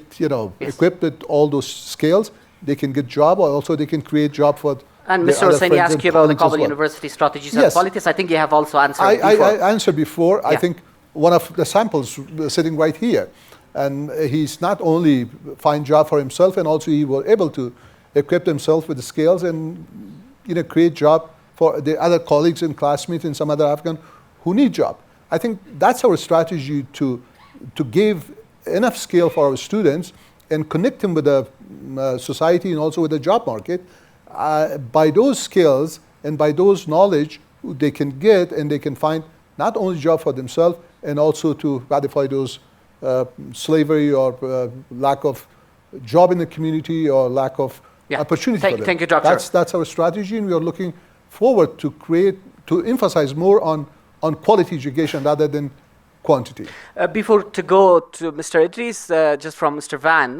equipped with all those skills. They can get job, or also they can create job for. And Mr. Hosseini asked you about the Kabul University strategies and policies. I think you have also answered before. I answered before. I think one of the samples sitting right here. And he's not only find job for himself, and also he was able to equip himself with the skills and create job for the other colleagues and classmates and some other Afghan who need job. I think that's our strategy to give enough skill for our students and connect them with the society and also with the job market. By those skills and by those knowledge, they can get and they can find not only job for themselves and also to ratify those slavery or lack of job in the community or lack of opportunity for them. Thank you, Doctor. That's our strategy, and we are looking forward to emphasize more on quality education rather than quantity. Before to go to Mr. Idris, just from Mr. Van,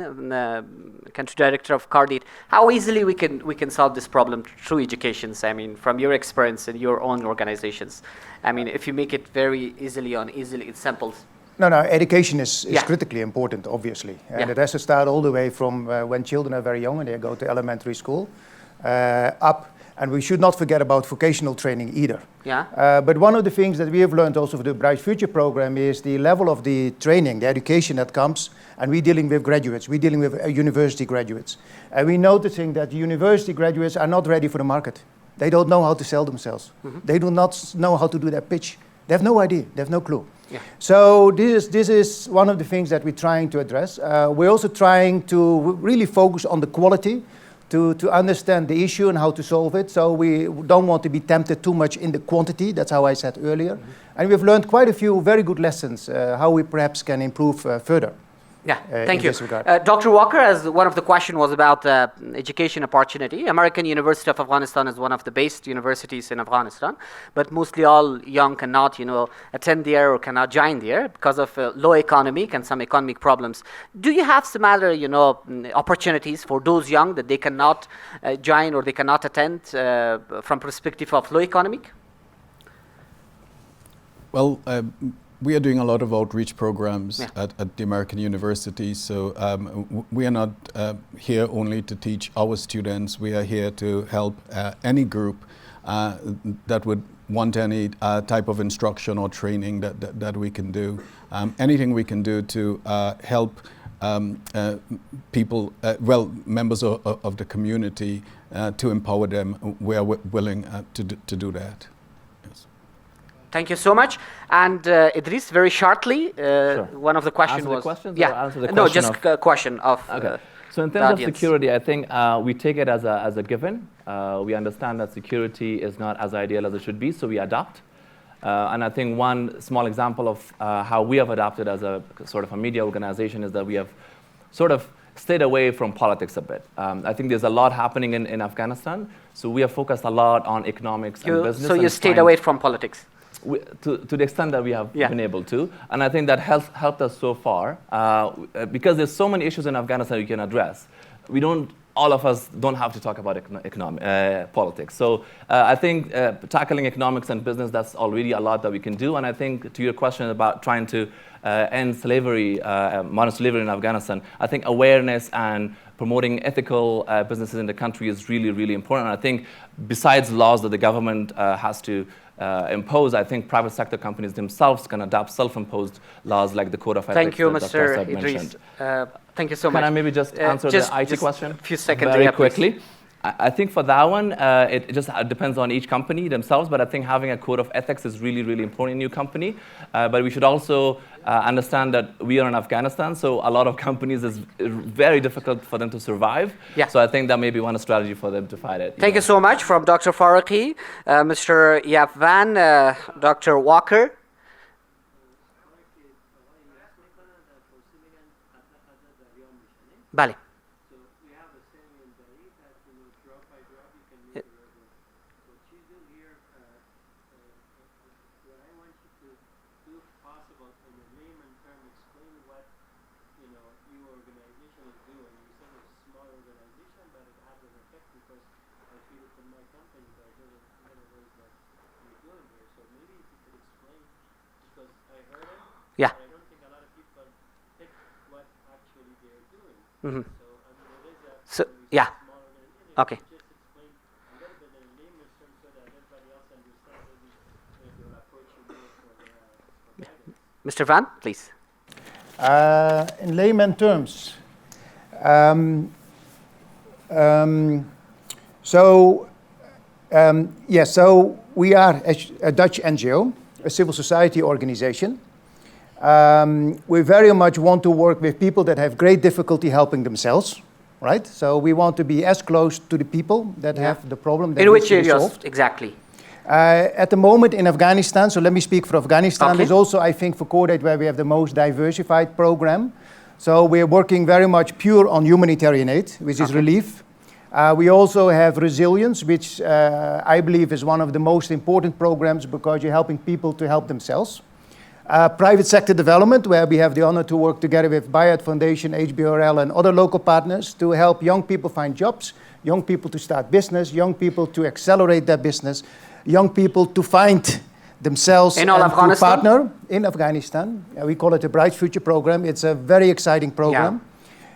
country director of CARDIT, how easily we can solve this problem through educations? I mean, from your experience in your own organizations, I mean, if you make it very easily, it's simple. No, education is critically important, obviously. And it has to start all the way from when children are very young and they go to elementary school up. And we should not forget about vocational training either. But one of the things that we have learned also for the Bright Future program is the level of the training, the education that comes, and we're dealing with graduates, we're dealing with university graduates. And we're noticing that the university graduates are not ready for the market. They don't know how to sell themselves. They do not know how to do their pitch. They have no idea, they have no clue. So this is one of the things that we're trying to address. We're also trying to really focus on the quality, to understand the issue and how to solve it. So we don't want to be tempted too much in the quantity. That's how I said earlier. And we've learned quite a few very good lessons how we perhaps can improve further. Thank you. Dr. Walker, as one of the questions was about education opportunity, American University of Afghanistan is one of the best universities in Afghanistan, but mostly all young cannot, attend there or cannot join there because of low economic and some economic problems. Do you have some other, opportunities for those young that they cannot join or they cannot attend from perspective of low economic? Well, we are doing a lot of outreach programs at the American University, so we are not here only to teach our students. We are here to help any group that would want any type of instruction or training that we can do. Anything we can do to help people, members of the community, to empower them, we are willing to do that. Thank you so much. And Idris, very shortly, one of the questions was... No, just a question of... Okay. So in terms of security, I think we take it as a given. We understand that security is not as ideal as it should be, so we adapt. And I think one small example of how we have adapted as a sort of a media organization is that we have sort of stayed away from politics a bit. I think there's a lot happening in Afghanistan, so we have focused a lot on economics and business. So you stayed away from politics? To the extent that we have been able to. And I think that helped us so far, because there's so many issues in Afghanistan you can address. All of us don't have to talk about politics. So I think tackling economics and business, that's already a lot that we can do. And I think to your question about trying to end slavery, modern slavery in Afghanistan, I think awareness and promoting ethical businesses in the country is really, really important. And I think besides laws that the government has to impose, I think private sector companies themselves can adopt self-imposed laws like the Code of Ethics. Thank you, that Mr. Dr. Idris. mentioned. Thank you so much. Can I maybe just answer the IT question? A few seconds very yeah, quickly? Please. I think for that one, it just depends on each company themselves, but I think having a code of ethics is really, really important in a new company. But we should also understand that we are in Afghanistan, so a lot of companies is very difficult for them to survive. Yeah. So I think that may be one strategy for them to fight it. Thank you so much from Dr. Faraqi, Mr. Yapvan, Dr. Walker. Bale. Yeah. Mm-hmm. So, yeah. Okay. Mr. Van, please. In layman terms, so we are a Dutch NGO, a civil society organization. We very much want to work with people that have great difficulty helping themselves, right? So we want to be as close to the people that have the problem. That in which needs to be areas solved. exactly? At the moment in Afghanistan, so let me speak for Afghanistan. Okay. There's also, I think, for Codate where we have the most diversified program. So we're working very much pure on humanitarian aid, which is relief. We also have resilience, which I believe is one of the most important programs because you're helping people to help themselves. Private sector development, where we have the honor to work together with Bayat Foundation, HBRL, and other local partners to help young people find jobs, young people to start business, young people to accelerate their business, young people to find themselves in and Afghanistan? to partner in Afghanistan. We call it the Bright Future Program. It's a very exciting program.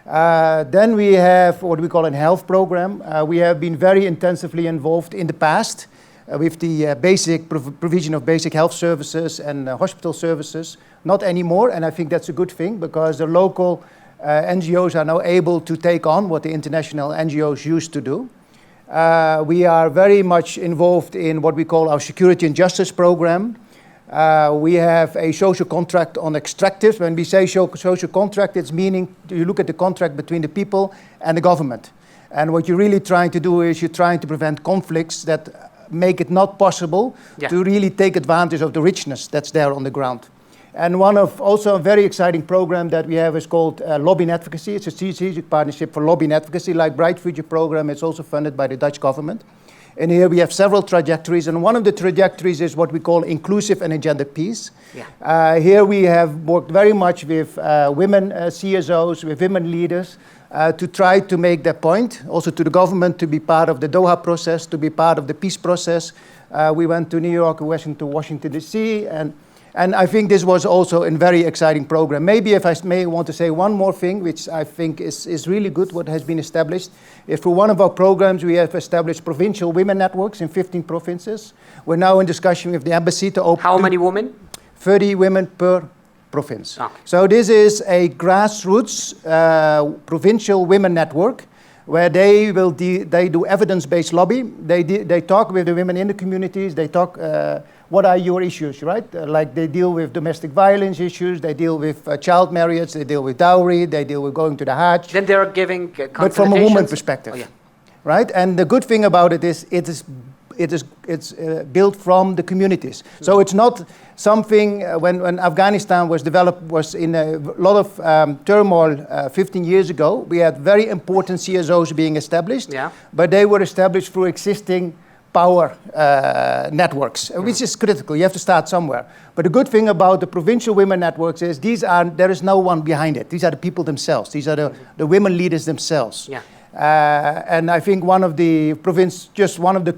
Yeah. Then we have what we call a health program. We have been very intensively involved in the past with the basic provision of basic health services and hospital services. Not anymore, and I think that's a good thing because the local NGOs are now able to take on what the international NGOs used to do. We are very much involved in what we call our security and justice program. We have a social contract on extractives. When we say social contract, it's meaning you look at the contract between the people and the government. And what you're really trying to do is you're trying to prevent conflicts that make it not possible to really take advantage of the richness that's there on the ground. And one of also a very exciting program that we have is called Lobby and Advocacy. It's a strategic partnership for lobby and advocacy. Like Bright Future Program, it's also funded by the Dutch government. And here we have several trajectories, and one of the trajectories is what we call inclusive and engendered peace. Yeah. Here we have worked very much with women CSOs, with women leaders, to try to make that point, also to the government to be part of the Doha process, to be part of the peace process. We went to New York, we went to Washington, D.C., and I think this was also a very exciting program. Maybe if I may want to say one more thing, which I think is really good, what has been established. Is for one of our programs, we have established provincial women networks in 15 provinces. We're now in discussion with the embassy to open... How many women? 30 women per province. Okay. So this is a grassroots provincial women network where they do evidence-based lobby. They talk with the women in the communities. They talk, what are your issues, right? Like they deal with domestic violence issues. They deal with child marriage. They deal with dowry. They deal with going to the Hajj. Then they are giving but from a woman perspective, right? And the good thing about it is it's built from the communities. So it's not something when Afghanistan was developed was in a lot of turmoil 15 years ago. We had very important CSOs being established, but they were established through existing power networks, which is critical. You have to start somewhere. But the good thing about the provincial women networks is there is no one behind it. These are the people themselves. These are the women leaders themselves. Yeah. And I think one of the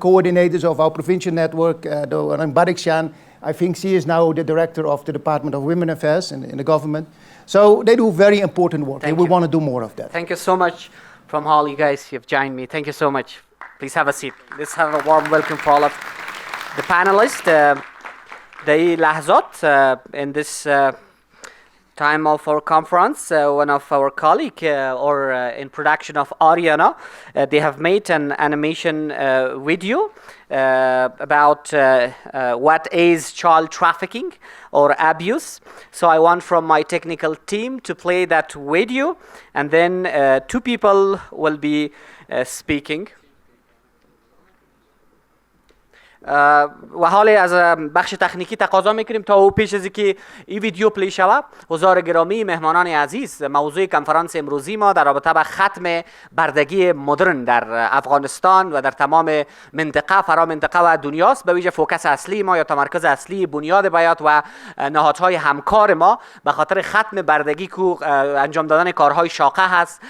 coordinators of our provincial network, Barikshan, I think she is now the director of the Department of Women Affairs in the government. So they do very important work, and we want to do more of that. Thank you so much from all you guys who have joined me. Thank you so much. Please have a seat. Let's have a warm welcome for all of the panelists. The لحظات in this time of our conference, one of our colleagues, in production of Ariana, they have made an animation video about what is child trafficking or abuse. So I want from my technical team to play that video, and then two people will be speaking. و حالی از بخش تکنیکی تقاضا میکنیم تا او پیش از که این ویدیو پلی شود. حضار گرامی، مهمانان عزیز، موضوع کنفرانس امروزی ما در رابطه با ختم بردگی مدرن در افغانستان و در تمام منطقه، فرا منطقه و دنیاست. به ویژه فوکس اصلی ما یا تمرکز اصلی بنیاد بیات و نهادهای همکار ما به خاطر ختم بردگی که انجام دادن کارهای شاقه هست،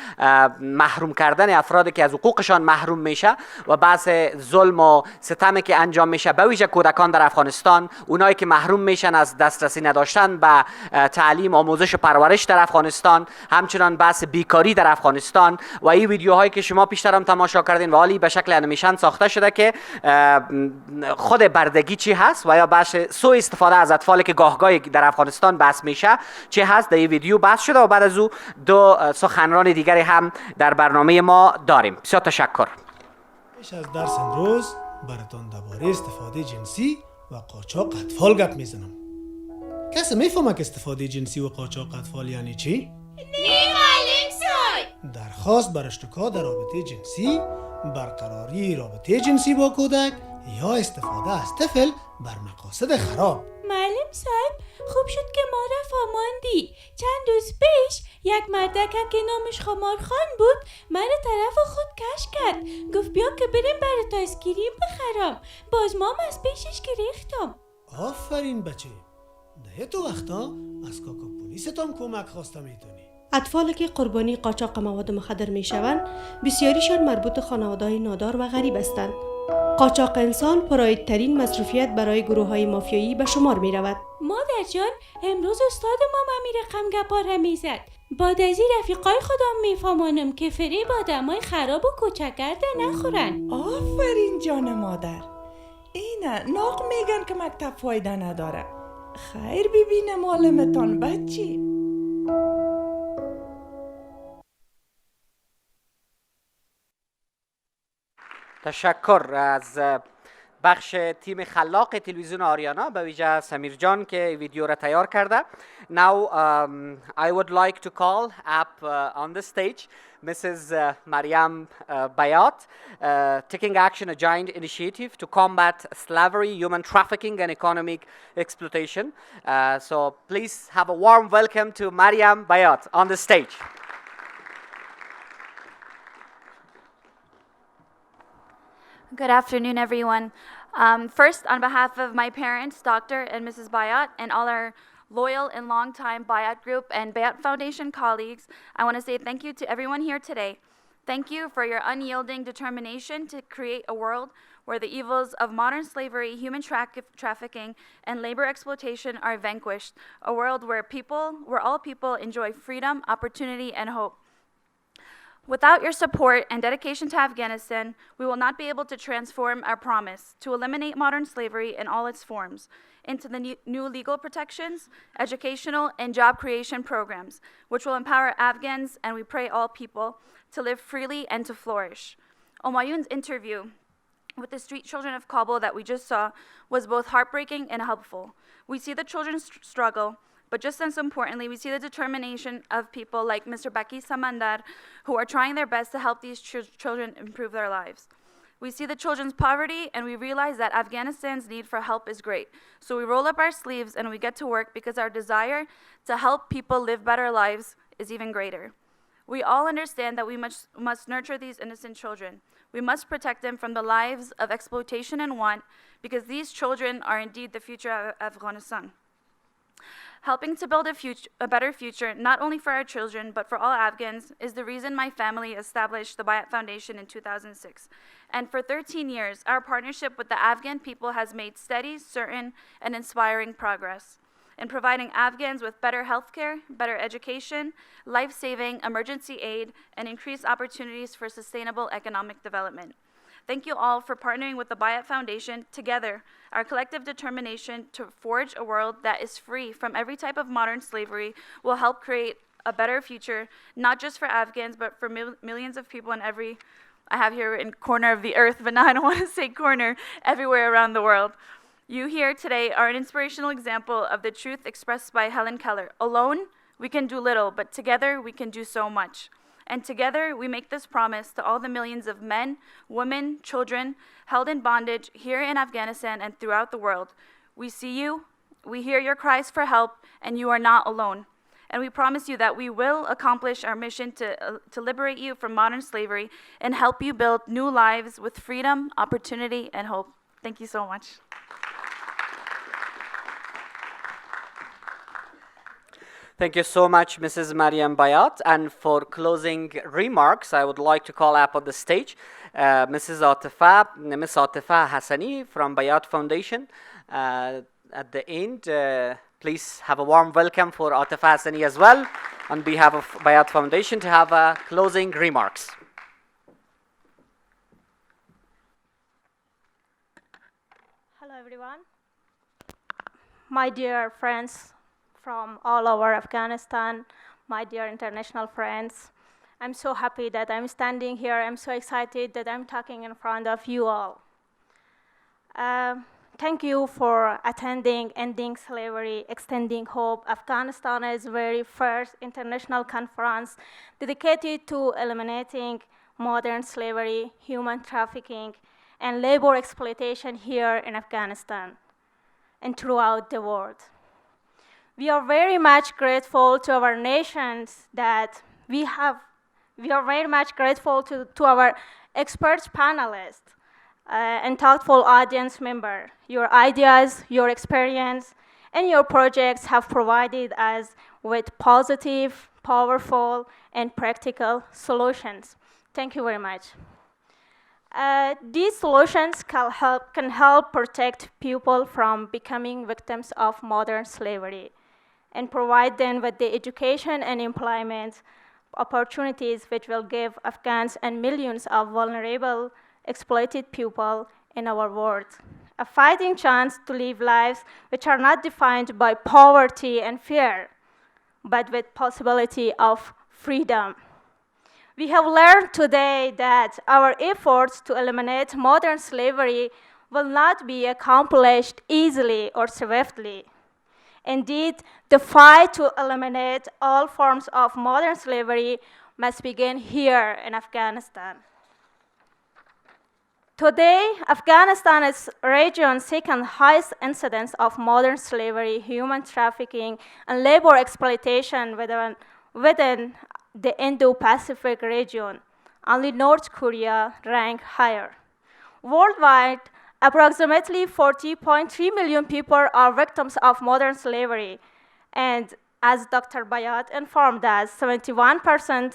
محروم کردن افرادی که از حقوقشان محروم میشه و بحث ظلم و ستمی که انجام میشه به ویژه کودکان در افغانستان، اونایی که محروم میشن از دسترسی نداشتن به تعلیم، آموزش و پرورش در افغانستان، همچنان بحث بیکاری در افغانستان و این ویدیوهایی که شما پیشتر هم تماشا کردین و حالی به شکل انیمیشن ساخته شده که خود بردگی چی هست و یا بحث سوء استفاده از اطفالی که گاهگاهی در افغانستان بحث میشه چی هست در این ویدیو بحث شده و بعد از او دو سخنران دیگری هم در برنامه ما داریم. بسیار تشکر. پیش از درس امروز براتون درباره استفاده جنسی و قاچاق اطفال گپ میزنم. کسی میفهمه که استفاده جنسی و قاچاق اطفال یعنی چی؟ نه معلم صاحب. درخواست بر اشتراک در رابطه جنسی، برقراری رابطه جنسی با کودک یا استفاده از طفل بر مقاصد خراب. معلم صاحب خوب شد که ما را فهماندی. چند روز پیش یک مردک که نامش خمارخان بود من طرف خود کش کرد. گفت بیا که بریم برای تا اسکریم بخرم. باز مام از پیشش گریختم. آفرین بچه. ده تو وقتا از کاکا پلیستان کمک خواسته میتونی. اطفالی که قربانی قاچاق مواد مخدر میشوند بسیاریشان مربوط خانواده‌های نادار و غریب هستند. قاچاق انسان پرایدترین مصروفیت برای گروه‌های مافیایی به شمار می رود. مادر جان امروز استاد ما می رقم گپاره می زد. بعد از این رفیقای خودم می فهمانم که فریب آدمای خراب و کوچکرده نخورن. آفرین جان مادر. اینه ناق میگن که مکتب فایده نداره. خیر ببینه معلمتان بچی. تشکر از بخش تیم خلاق تلویزیون آریانا، به ویژه سمیر جان که ویدیو را تیار کرده. Now I would like to call up on the stage Mrs. Maryam Bayat, taking action a giant initiative to combat slavery, human trafficking and economic exploitation. So please have a warm welcome to Maryam Bayat on the stage. Good afternoon, everyone. First, on behalf of my parents, Dr. and Mrs. Bayat, and all our loyal and long-time Bayat Group and Bayat Foundation colleagues, I want to say thank you to everyone here today. Thank you for your unyielding determination to create a world where the evils of modern slavery, human trafficking, and labor exploitation are vanquished. A world where all people enjoy freedom, opportunity, and hope. Without your support and dedication to Afghanistan, we will not be able to transform our promise to eliminate modern slavery in all its forms into the new legal protections, educational, and job creation programs, which will empower Afghans, and we pray all people, to live freely and to flourish. Omayun's interview with the street children of Kabul that we just saw was both heartbreaking and helpful. We see the children's struggle, but just as importantly, we see the determination of people like Mr. Baki Samandar, who are trying their best to help these children improve their lives. We see the children's poverty and we realize that Afghanistan's need for help is great. So we roll up our sleeves and we get to work because our desire to help people live better lives is even greater. We all understand that we must nurture these innocent children. We must protect them from the lives of exploitation and want because these children are indeed the future of Afghanistan. Helping to build a better future, not only for our children, but for all Afghans, is the reason my family established the Bayat Foundation in 2006. And for 13 years, our partnership with the Afghan people has made steady, certain, and inspiring progress in providing Afghans with better healthcare, better education, life-saving emergency aid, and increased opportunities for sustainable economic development. Thank you all for partnering with the Bayat Foundation. Together, our collective determination to forge a world that is free from every type of modern slavery will help create a better future, not just for Afghans, but for millions of people in every, I have here in corner of the earth, but now I don't want to say corner, everywhere around the world. You here today are an inspirational example of the truth expressed by Helen Keller. Alone, we can do little, but together we can do so much. And together, we make this promise to all the millions of men, women, children held in bondage here in Afghanistan and throughout the world. We see you, we hear your cries for help, and you are not alone. And we promise you that we will accomplish our mission to liberate you from modern slavery and help you build new lives with freedom, opportunity, and hope. Thank you so much. Thank you so much, Mrs. Mariam Bayat. And for closing remarks, I would like to call up on the stage Ms. Atifa Hassani from Bayat Foundation. At the end, please have a warm welcome for Atifa Hassani as well on behalf of Bayat Foundation to have closing remarks. Hello, everyone. My dear friends from all over Afghanistan, my dear international friends. I'm so happy that I'm standing here. I'm so excited that I'm talking in front of you all. Thank you for attending Ending Slavery, Extending Hope, Afghanistan's very first international conference dedicated to eliminating modern slavery, human trafficking, and labor exploitation here in Afghanistan and throughout the world. We are very much grateful to our nations that we are very much grateful to our expert panelists and thoughtful audience member. Your ideas, your experience, and your projects have provided us with positive, powerful, and practical solutions. Thank you very much. These solutions can help protect people from becoming victims of modern slavery and provide them with the education and employment opportunities which will give Afghans and millions of vulnerable, exploited people in our world a fighting chance to live lives which are not defined by poverty and fear, but with possibility of freedom. We have learned today that our efforts to eliminate modern slavery will not be accomplished easily or swiftly. Indeed, the fight to eliminate all forms of modern slavery must begin here in Afghanistan. Today, Afghanistan is the region's second highest incidence of modern slavery, human trafficking, and labor exploitation within the Indo-Pacific region. Only North Korea ranks higher. Worldwide, approximately 40.3 million people are victims of modern slavery. And as Dr. Bayat informed us, 71%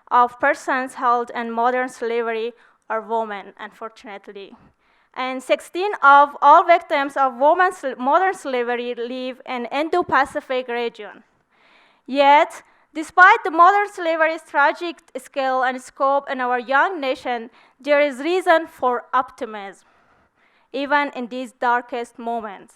of persons held in modern slavery are women, unfortunately. And 16 of all victims of modern slavery live in Indo-Pacific region. Yet, despite the modern slavery's tragic scale and scope in our young nation, there is reason for optimism, even in these darkest moments.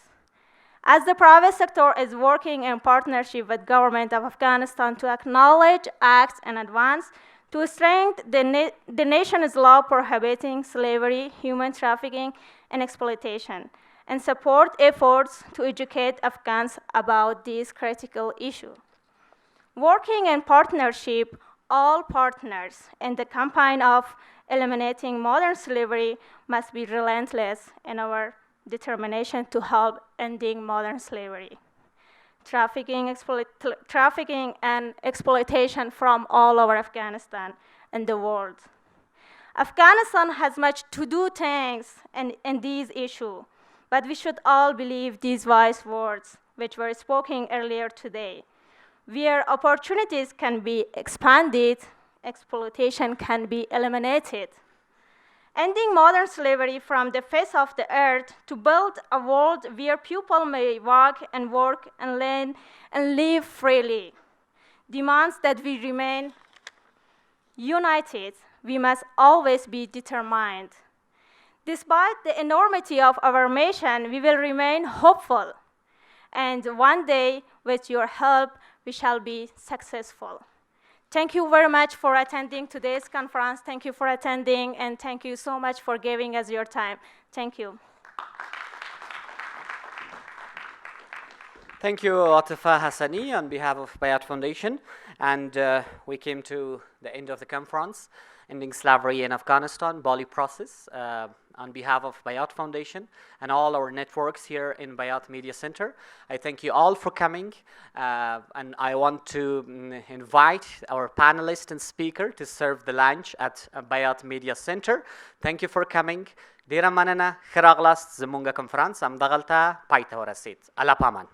As the private sector is working in partnership with government of Afghanistan to acknowledge, act, and advance to strengthen the nation's law prohibiting slavery, human trafficking, and exploitation, and support efforts to educate Afghans about these critical issues. Working in partnership, all partners in the campaign of eliminating modern slavery must be relentless in our determination to help ending modern slavery. Trafficking and exploitation from all over Afghanistan and the world. Afghanistan has much to do things in these issues, but we should all believe these wise words which were spoken earlier today. Where opportunities can be expanded, exploitation can be eliminated. Ending modern slavery from the face of the earth to build a world where people may walk and work and learn and live freely demands that we remain united. We must always be determined. Despite the enormity of our mission, we will remain hopeful. And one day, with your help, we shall be successful. Thank you very much for attending today's conference. Thank you for attending, and thank you so much for giving us your time. Thank you. Thank you, Atifa Hassani, on behalf of Bayat Foundation. And we came to the end of the conference, Ending Slavery in Afghanistan, Barley Process, on behalf of Bayat Foundation and all our networks here in Bayat Media Center. I thank you all for coming, and I want to invite our panelists and speaker to serve the lunch at Bayat Media Center. Thank you for coming. ډیره مننه. ښه راغلاست. زمونږ کنفرانس همدغلته پای ته ورسید. الله پامان.